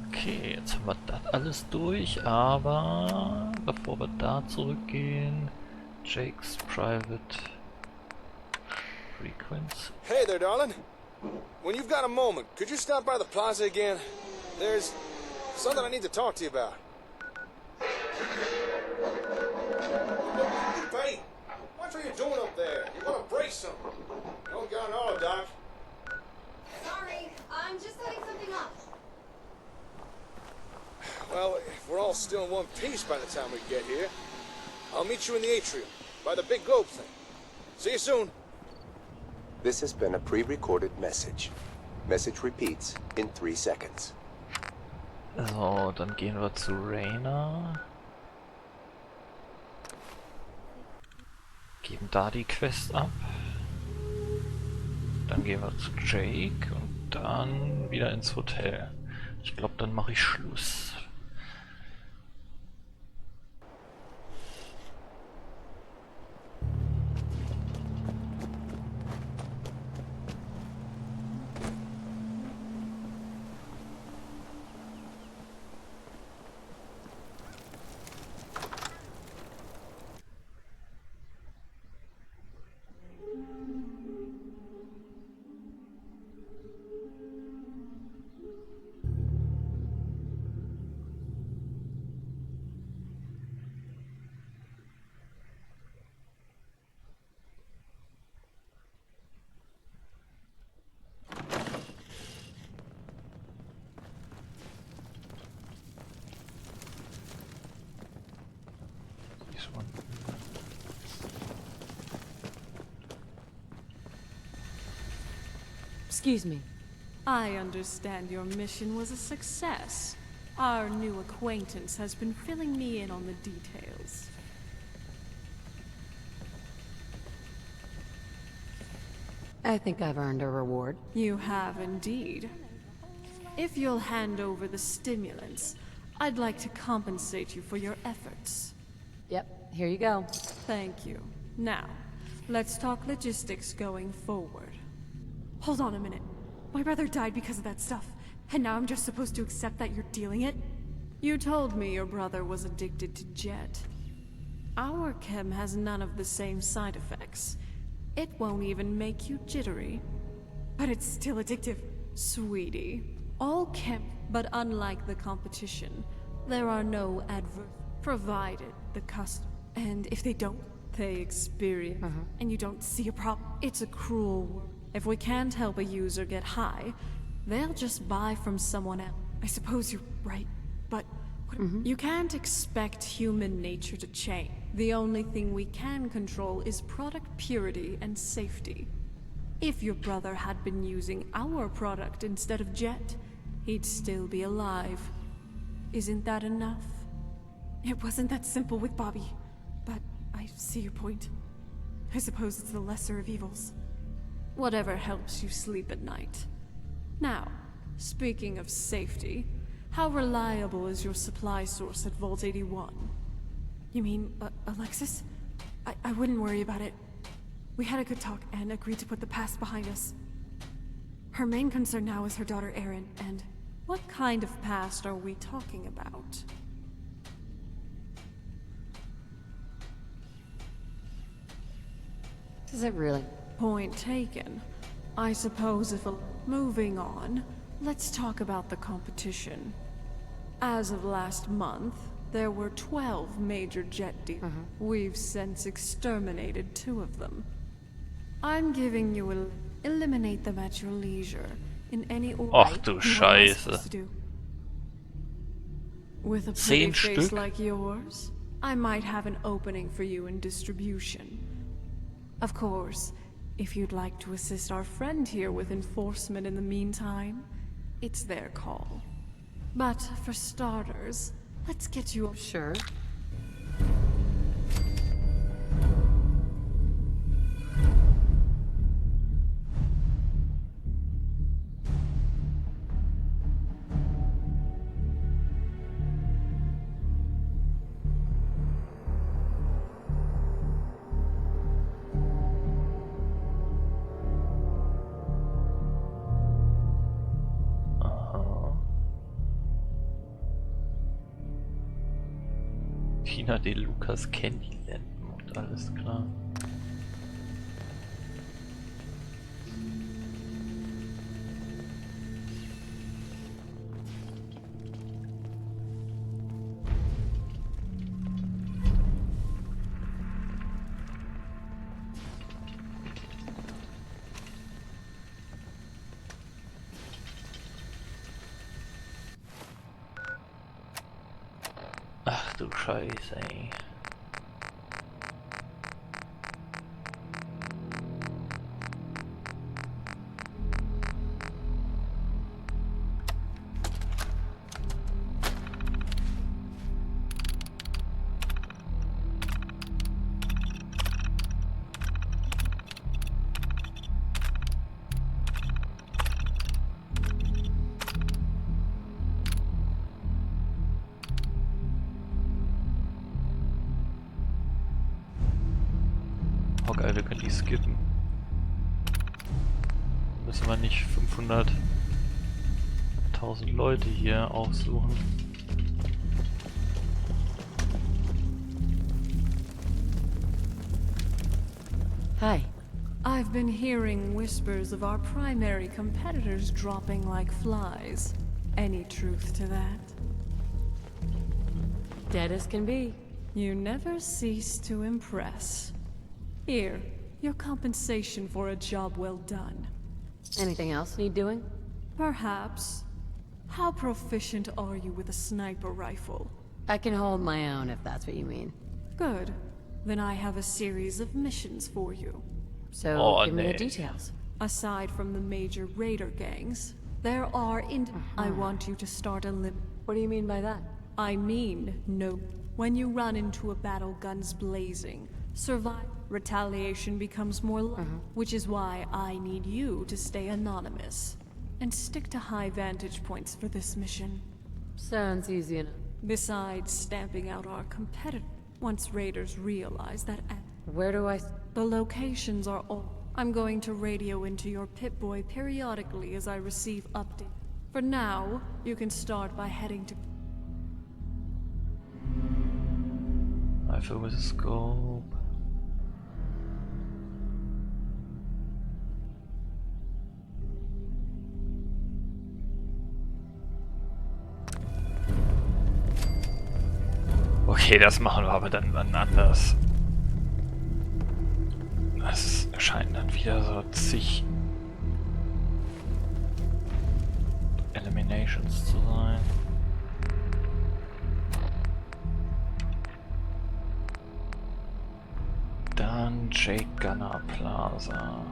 Speaker 1: Okay, jetzt haben wir das alles durch, aber bevor wir da zurückgehen, Jake's Private Frequency.
Speaker 11: Hey there, darling. When you've got a moment, could you stop by the plaza again? There's something I need to talk to you about. Hey, Betty, watch what you're doing up there. You're gonna break something. Don't get on all, Doc.
Speaker 2: Sorry, I'm just setting something up.
Speaker 11: Well, if we're all still in one piece by the time we get here, I'll meet you in the atrium, by the big globe thing. See you soon.
Speaker 19: This has been a pre-recorded message. Message repeats in 3 seconds.
Speaker 1: So, dann gehen wir zu Raina. Geben da die Quest ab. Dann gehen wir zu Jake und dann wieder ins Hotel. Ich glaube, dann mache ich Schluss.
Speaker 4: Excuse me.
Speaker 22: I understand your mission was a success. Our new acquaintance has been filling me in on the details.
Speaker 4: I think I've earned a reward.
Speaker 22: You have indeed. If you'll hand over the stimulants, I'd like to compensate you for your efforts.
Speaker 4: Yep, here you go.
Speaker 22: Thank you. Now, let's talk logistics going forward. Hold on a minute. My brother died because of that stuff, and now I'm just supposed to accept that you're dealing it? You told me your brother was addicted to Jet. Our chem has none of the same side effects. It won't even make you jittery. But it's still addictive, sweetie. All chem, but unlike the competition, there are no adverse, provided the customer. And if they don't, they experience. And you don't see a problem. It's a cruel world. If we can't help a user get high, they'll just buy from someone else. I suppose you're right, but you can't expect human nature to change. The only thing we can control is product purity and safety. If your brother had been using our product instead of Jet, he'd still be alive. Isn't that enough? It wasn't that simple with Bobby, but I see your point. I suppose it's the lesser of evils. Whatever helps you sleep at night. Now, speaking of safety, how reliable is your supply source at Vault 81? You mean, Alexis? I wouldn't worry about it. We had a good talk and agreed to put the past behind us. Her main concern now is her daughter Erin, and what kind of past are we talking about?
Speaker 4: Is it really?
Speaker 22: Point taken. I suppose if moving on, let's talk about the competition. As of last month, there were 12 major Jet deals. We've since exterminated 2 of them. I'm giving you eliminate them at your leisure, in any order.
Speaker 1: Ach du Scheiße.
Speaker 22: With a pretty
Speaker 1: 10
Speaker 22: face
Speaker 1: Stück?
Speaker 22: like yours, I might have an opening for you in distribution. Of course, if you'd like to assist our friend here with enforcement in the meantime, it's their call. But for starters, let's get you...
Speaker 4: Sure.
Speaker 1: Tina De Lucas Candyland-Mod, alles klar. Ach du Scheiße, ey. Oh geil, wir können die skippen. Müssen wir nicht 500.000 Leute hier aufsuchen.
Speaker 22: Hi. I've been hearing whispers of our primary competitors dropping like flies. Any truth to that?
Speaker 4: Dead as can be.
Speaker 22: You never cease to impress. Here, your compensation for a job well done.
Speaker 4: Anything else need doing?
Speaker 22: Perhaps. How proficient are you with a sniper rifle?
Speaker 4: I can hold my own if that's what you mean.
Speaker 22: Good. Then I have a series of missions for you.
Speaker 4: So, give me the details.
Speaker 22: Aside from the major raider gangs, there are I want you to start a
Speaker 4: What do you mean by that?
Speaker 22: I mean, no. When you run into a battle guns blazing, survive. Retaliation becomes more which is why I need you to stay anonymous and stick to high vantage points for this mission.
Speaker 4: Sounds easy enough.
Speaker 22: Besides stamping out our competitor, once raiders realize that
Speaker 4: where do I...
Speaker 22: The locations are all... I'm going to radio into your Pip-Boy periodically as I receive updates. For now, you can start by heading to...
Speaker 1: Rifle with a scope. Okay, das machen wir aber dann wann anders. Das erscheinen dann wieder so zig Nations zu sein. Dann Jake Gunner Plaza.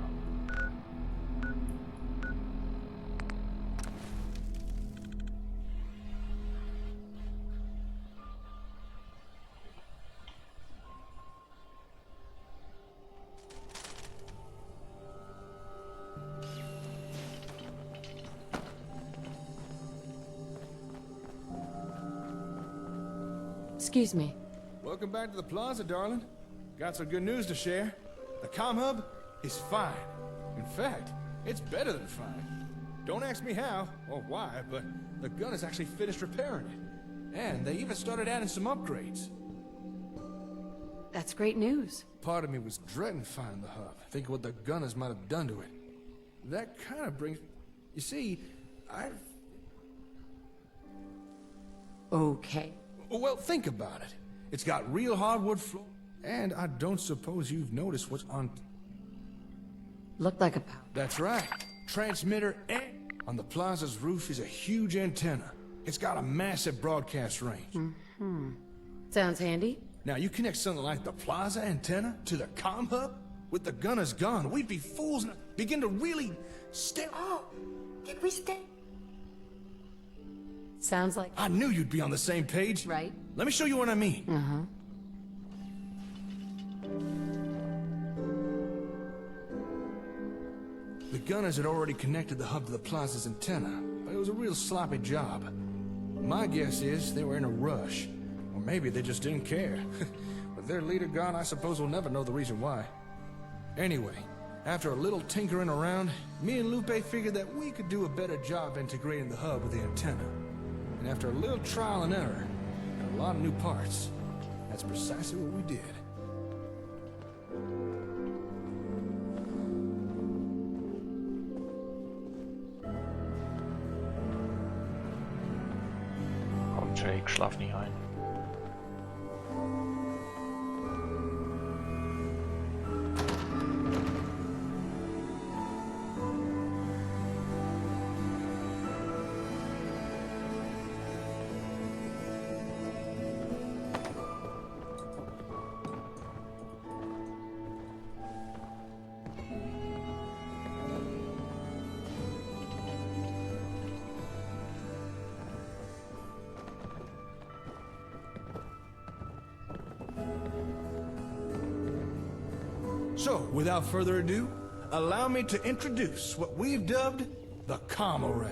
Speaker 4: Excuse me.
Speaker 11: Welcome back to the plaza, darling. Got some good news to share. The comm hub is fine. In fact, it's better than fine. Don't ask me how or why, but the gun is actually finished repairing it. And they even started adding some upgrades.
Speaker 4: That's great news.
Speaker 11: Part of me was dreading finding the hub, thinking what the gunners might have done to it. That kind of brings... You see,
Speaker 4: Okay.
Speaker 11: Well, think about it. It's got real hardwood floor, and I don't suppose you've noticed what's on...
Speaker 4: Looked like a power.
Speaker 11: That's right. Transmitter and on the plaza's roof is a huge antenna. It's got a massive broadcast range.
Speaker 4: Sounds handy.
Speaker 11: Now, you connect something like the plaza antenna to the comm hub? With the gunners gone, we'd be fools and begin to really stare...
Speaker 2: Oh, did we stay?
Speaker 4: Sounds like...
Speaker 11: I knew you'd be on the same page.
Speaker 4: Right.
Speaker 11: Let me show you what I mean. The gunners had already connected the hub to the plaza's antenna, but it was a real sloppy job. My guess is they were in a rush, or maybe they just didn't care. With their leader gone, I suppose we'll never know the reason why. Anyway, after a little tinkering around, me and Lupe figured that we could do a better job integrating the hub with the antenna. And after a little trial and error, and a lot of new parts, that's precisely what we did.
Speaker 1: Komm Jake, schlaf nicht ein.
Speaker 11: So, without further ado, allow me to introduce what we've dubbed the comm array.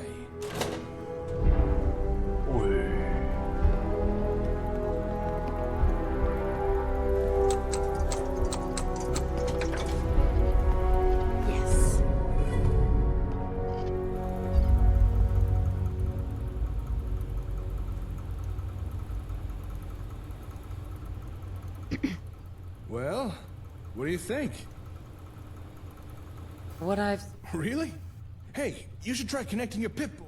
Speaker 4: Yes.
Speaker 11: Well, what do you think?
Speaker 4: What I've...
Speaker 11: Really? Hey, you should try connecting your Pip-Boy.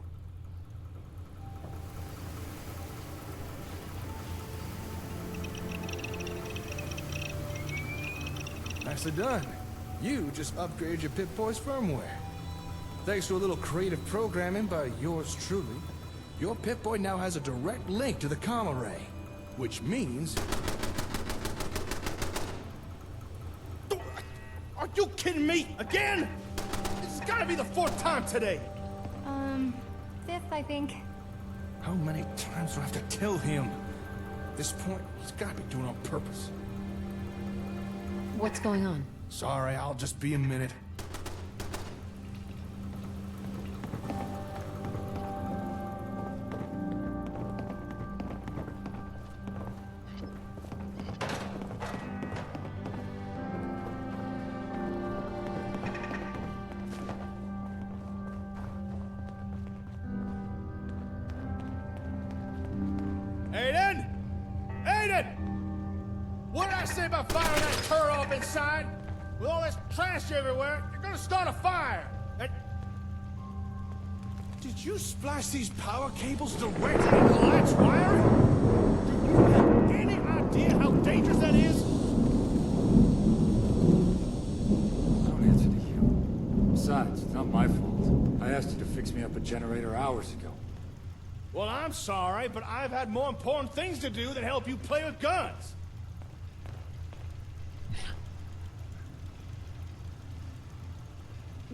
Speaker 11: Nicely done. You just upgraded your Pip-Boy's firmware. Thanks to a little creative programming by yours truly, your Pip-Boy now has a direct link to the comm array, which means... Are you kidding me? Again? It's gotta be the 4th time today!
Speaker 6: 5th, I think.
Speaker 11: How many times do I have to tell him? At this point, he's gotta be doing it on purpose.
Speaker 4: What's going on?
Speaker 11: Sorry, I'll just be a minute. Aiden! Aiden! What did I say about firing that turret off inside? With all this trash everywhere, you're gonna start a fire! And... Did you splice these power cables directly into the latch wiring? Do you have any idea how dangerous that is?
Speaker 14: I don't answer to you. Besides, it's not my fault. I asked you to fix me up a generator hours ago.
Speaker 11: Well, I'm sorry, but I've had more important things to do than help you play with guns.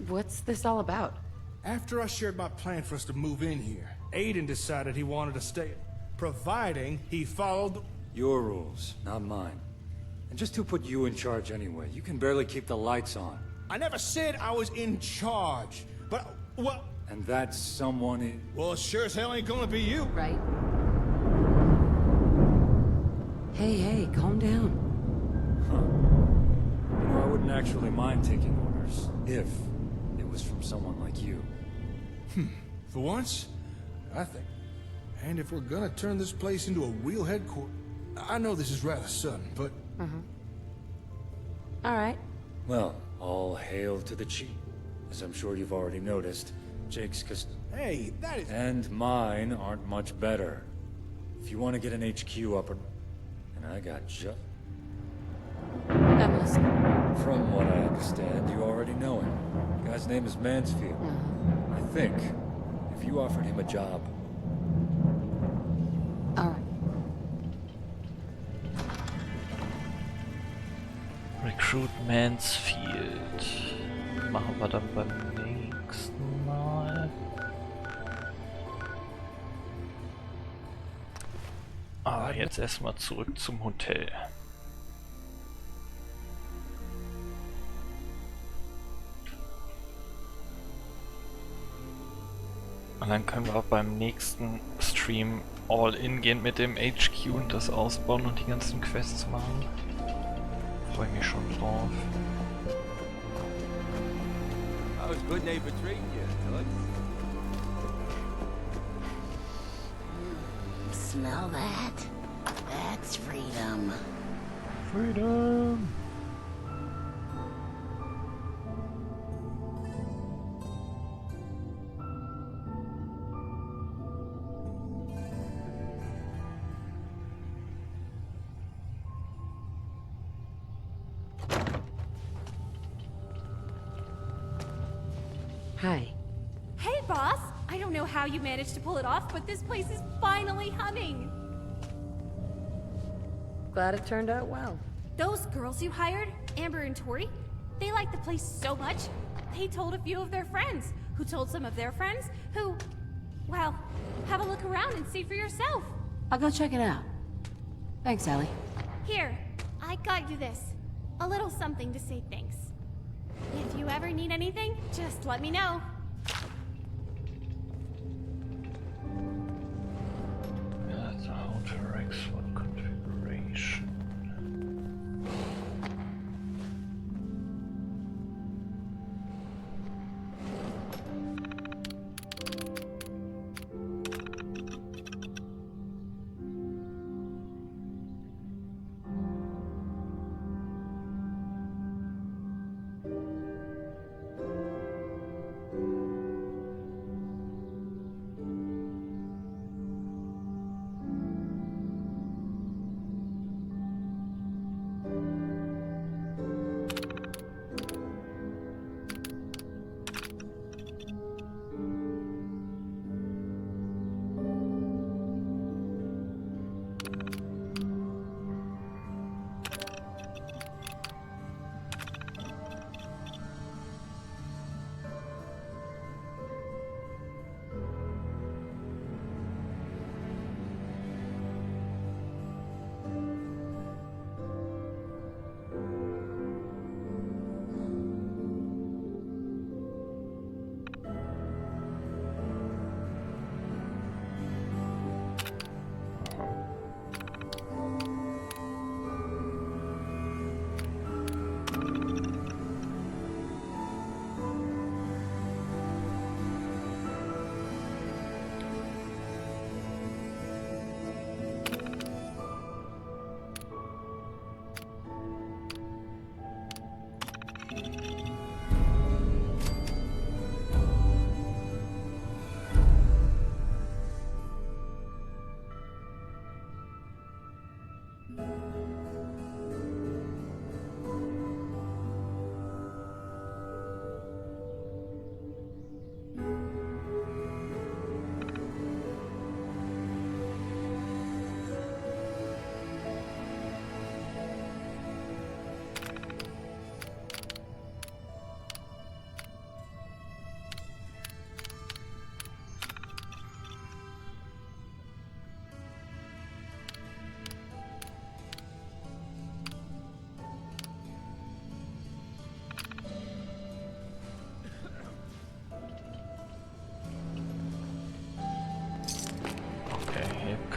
Speaker 4: What's this all about?
Speaker 11: After I shared my plan for us to move in here, Aiden decided he wanted to stay, providing he followed
Speaker 7: your rules, not mine. And just who put you in charge anyway? You can barely keep the lights on.
Speaker 11: I never said I was in charge, but, well...
Speaker 7: And that someone is...
Speaker 11: Well, it sure as hell ain't gonna be you.
Speaker 4: Right. Hey, calm down.
Speaker 7: Huh. You know, I wouldn't actually mind taking orders, if it was from someone like you.
Speaker 11: For once, I think. And if we're gonna turn this place into a real headquarters... I know this is rather sudden, but...
Speaker 4: Alright.
Speaker 7: Well, all hail to the chief. As I'm sure you've already noticed, Jake's
Speaker 11: Hey, that is...
Speaker 7: And mine aren't much better. If you want to get an HQ up and I got just...
Speaker 4: That was...
Speaker 7: From what I understand, you already know him. The guy's name is Mansfield. I think, if you offered him a job...
Speaker 4: Alright.
Speaker 1: Recruit Mansfield. Machen wir dann beim nächsten Mal. Aber jetzt erstmal zurück zum Hotel. Und dann können wir auch beim nächsten Stream all in gehen mit dem HQ und das ausbauen und die ganzen Quests machen. Freue mich schon drauf.
Speaker 20: How's good neighbor treating you, Toots?
Speaker 10: Smell that? That's freedom.
Speaker 1: Freedom!
Speaker 4: Hi.
Speaker 21: Hey, boss! I don't know how you managed to pull it off, but this place is finally humming!
Speaker 4: Glad it turned out well.
Speaker 21: Those girls you hired, Amber and Tori, they like the place so much, they told a few of their friends, who told some of their friends, who... Well, have a look around and see for yourself.
Speaker 4: I'll go check it out. Thanks, Ellie.
Speaker 21: Here, I got you this. A little something to say thanks. If you ever need anything, just let me know.
Speaker 1: That's how to Rexford configuration.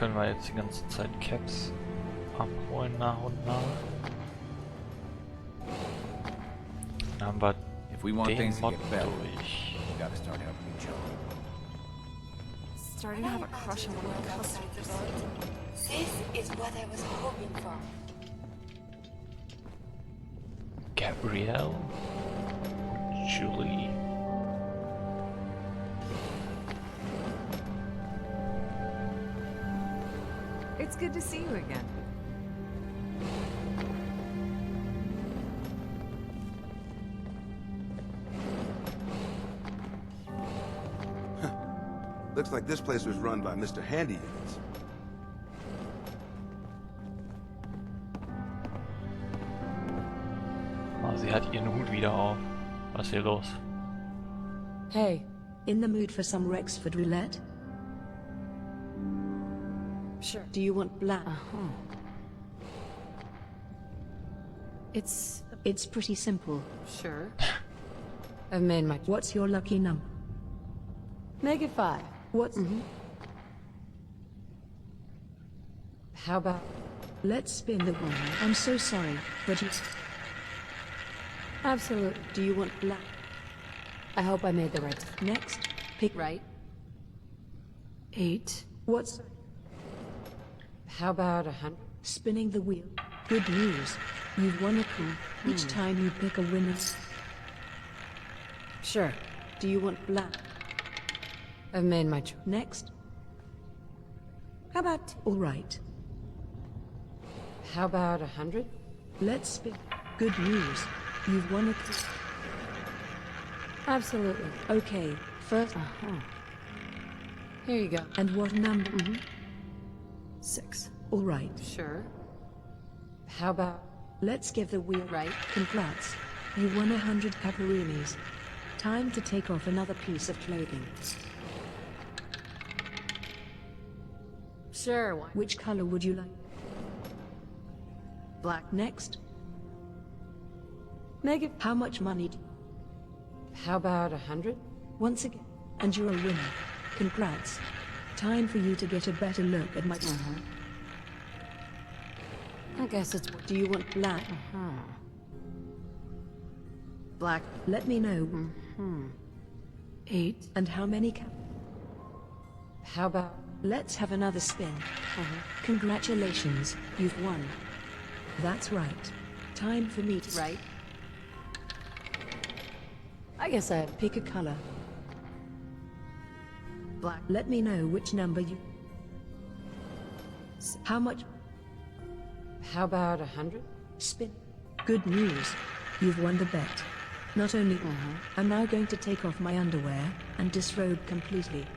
Speaker 1: können wir jetzt die ganze Zeit Caps abholen nach und nach. Dann haben wir
Speaker 14: If we want
Speaker 1: den
Speaker 14: things to
Speaker 1: Mod
Speaker 14: get better,
Speaker 1: durch.
Speaker 14: we gotta start helping each other.
Speaker 22: Starting to have a crush on one of the customers.
Speaker 2: This is what I was hoping for.
Speaker 1: Gabrielle, Julie.
Speaker 16: It's good to see you again.
Speaker 15: Looks like this place was run by Mr. Handyyans.
Speaker 1: Ah, sie hat ihren Hut wieder auf. Was ist hier los?
Speaker 9: Hey, in the mood for some Rexford roulette?
Speaker 16: Sure.
Speaker 9: Do you want black? It's pretty simple.
Speaker 16: Sure. I've made my...
Speaker 9: What's your lucky number?
Speaker 16: Make it 5.
Speaker 9: What's...
Speaker 16: How about...
Speaker 9: Let's spin the wheel. I'm so sorry, but it's...
Speaker 16: Absolutely.
Speaker 9: Do you want black?
Speaker 16: I hope I made the right...
Speaker 9: Next, pick...
Speaker 16: Right. 8.
Speaker 9: What's...
Speaker 16: How about 100?
Speaker 9: Spinning the wheel. Good news. You've won a coup. Each time you pick a winner...
Speaker 16: Sure.
Speaker 9: Do you want black?
Speaker 16: I've made my choice.
Speaker 9: Next.
Speaker 16: How about...
Speaker 9: All right.
Speaker 16: How about 100?
Speaker 9: Let's spin. Good news. You've won a coup.
Speaker 16: Absolutely.
Speaker 9: Okay, first...
Speaker 16: Here you go.
Speaker 9: And what number?
Speaker 16: 6.
Speaker 9: All right.
Speaker 16: Sure. How about...
Speaker 9: Let's give the wheel...
Speaker 16: Right.
Speaker 9: Congrats. You won 100 pepperonis. Time to take off another piece of clothing.
Speaker 16: Sure, why?
Speaker 9: Which color would you like?
Speaker 16: Black.
Speaker 9: Next.
Speaker 16: Make it...
Speaker 9: How much money do...
Speaker 16: How about 100?
Speaker 9: Once again. And you're a winner. Congrats. Time for you to get a better look at my...
Speaker 16: I guess it's...
Speaker 9: Do you want black?
Speaker 16: Black.
Speaker 9: Let me know.
Speaker 16: 8.
Speaker 9: And how many
Speaker 16: How about...
Speaker 9: Let's have another spin. Congratulations, you've won. That's right. Time for me to...
Speaker 16: Right. I guess I'd...
Speaker 9: Pick a color.
Speaker 16: Black.
Speaker 9: Let me know which number you... How much...
Speaker 16: How about 100?
Speaker 9: Spin. Good news. You've won the bet. Not only... I'm now going to take off my underwear and disrobe completely.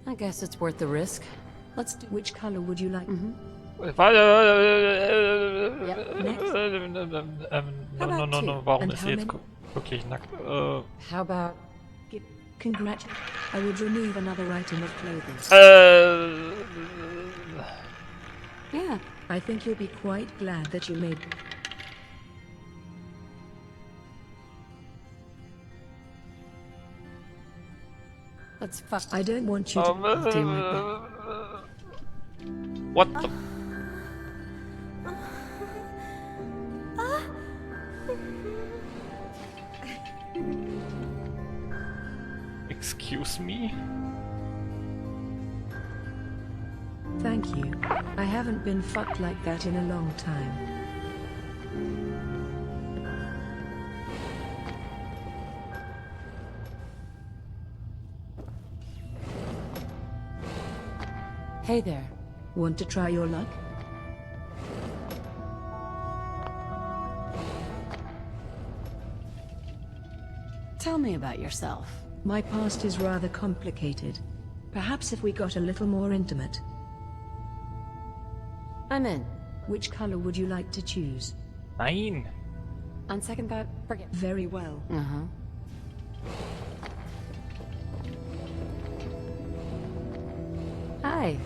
Speaker 16: I guess it's worth the risk. Let's do...
Speaker 9: Which color would you like?
Speaker 1: No. Warum ist sie jetzt wirklich nackt?
Speaker 16: How about...
Speaker 9: Congratulations. I would remove another item of clothing.
Speaker 16: Yeah.
Speaker 9: I think you'll be quite glad that you made...
Speaker 16: Let's fuck...
Speaker 9: I don't want you to...
Speaker 16: do like that.
Speaker 1: What the... Excuse me?
Speaker 9: Thank you. I haven't been fucked like that in a long time.
Speaker 16: Hey there.
Speaker 9: Want to try your luck?
Speaker 16: Tell me about yourself.
Speaker 9: My past is rather complicated. Perhaps if we got a little more intimate.
Speaker 16: I'm in.
Speaker 9: Which color would you like to choose?
Speaker 1: Nein.
Speaker 16: On second thought, forget.
Speaker 9: Very well.
Speaker 16: Hi.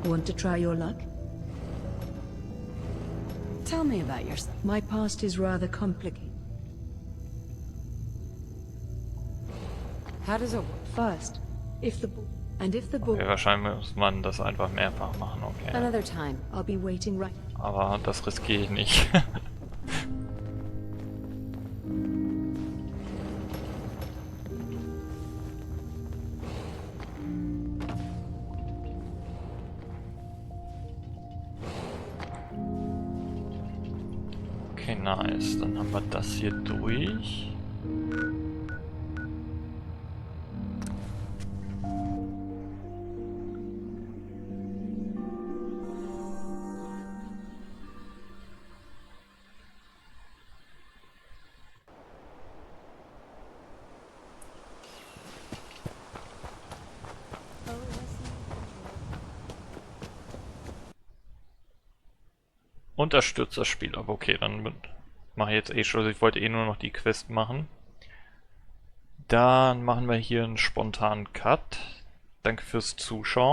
Speaker 9: Want to try your luck?
Speaker 4: Tell me about yourself.
Speaker 9: My past is rather complicated.
Speaker 4: How does it work?
Speaker 9: First, if the book
Speaker 1: Okay, wahrscheinlich muss man das einfach mehrfach machen, okay.
Speaker 4: Another time.
Speaker 9: I'll be waiting right.
Speaker 1: Aber das riskiere ich nicht. Okay, nice. Dann haben wir das hier durch. Und das stürzt das Spiel ab. Okay, dann mache ich jetzt eh Schluss. Ich wollte eh nur noch die Quest machen. Dann machen wir hier einen spontanen Cut. Danke fürs Zuschauen.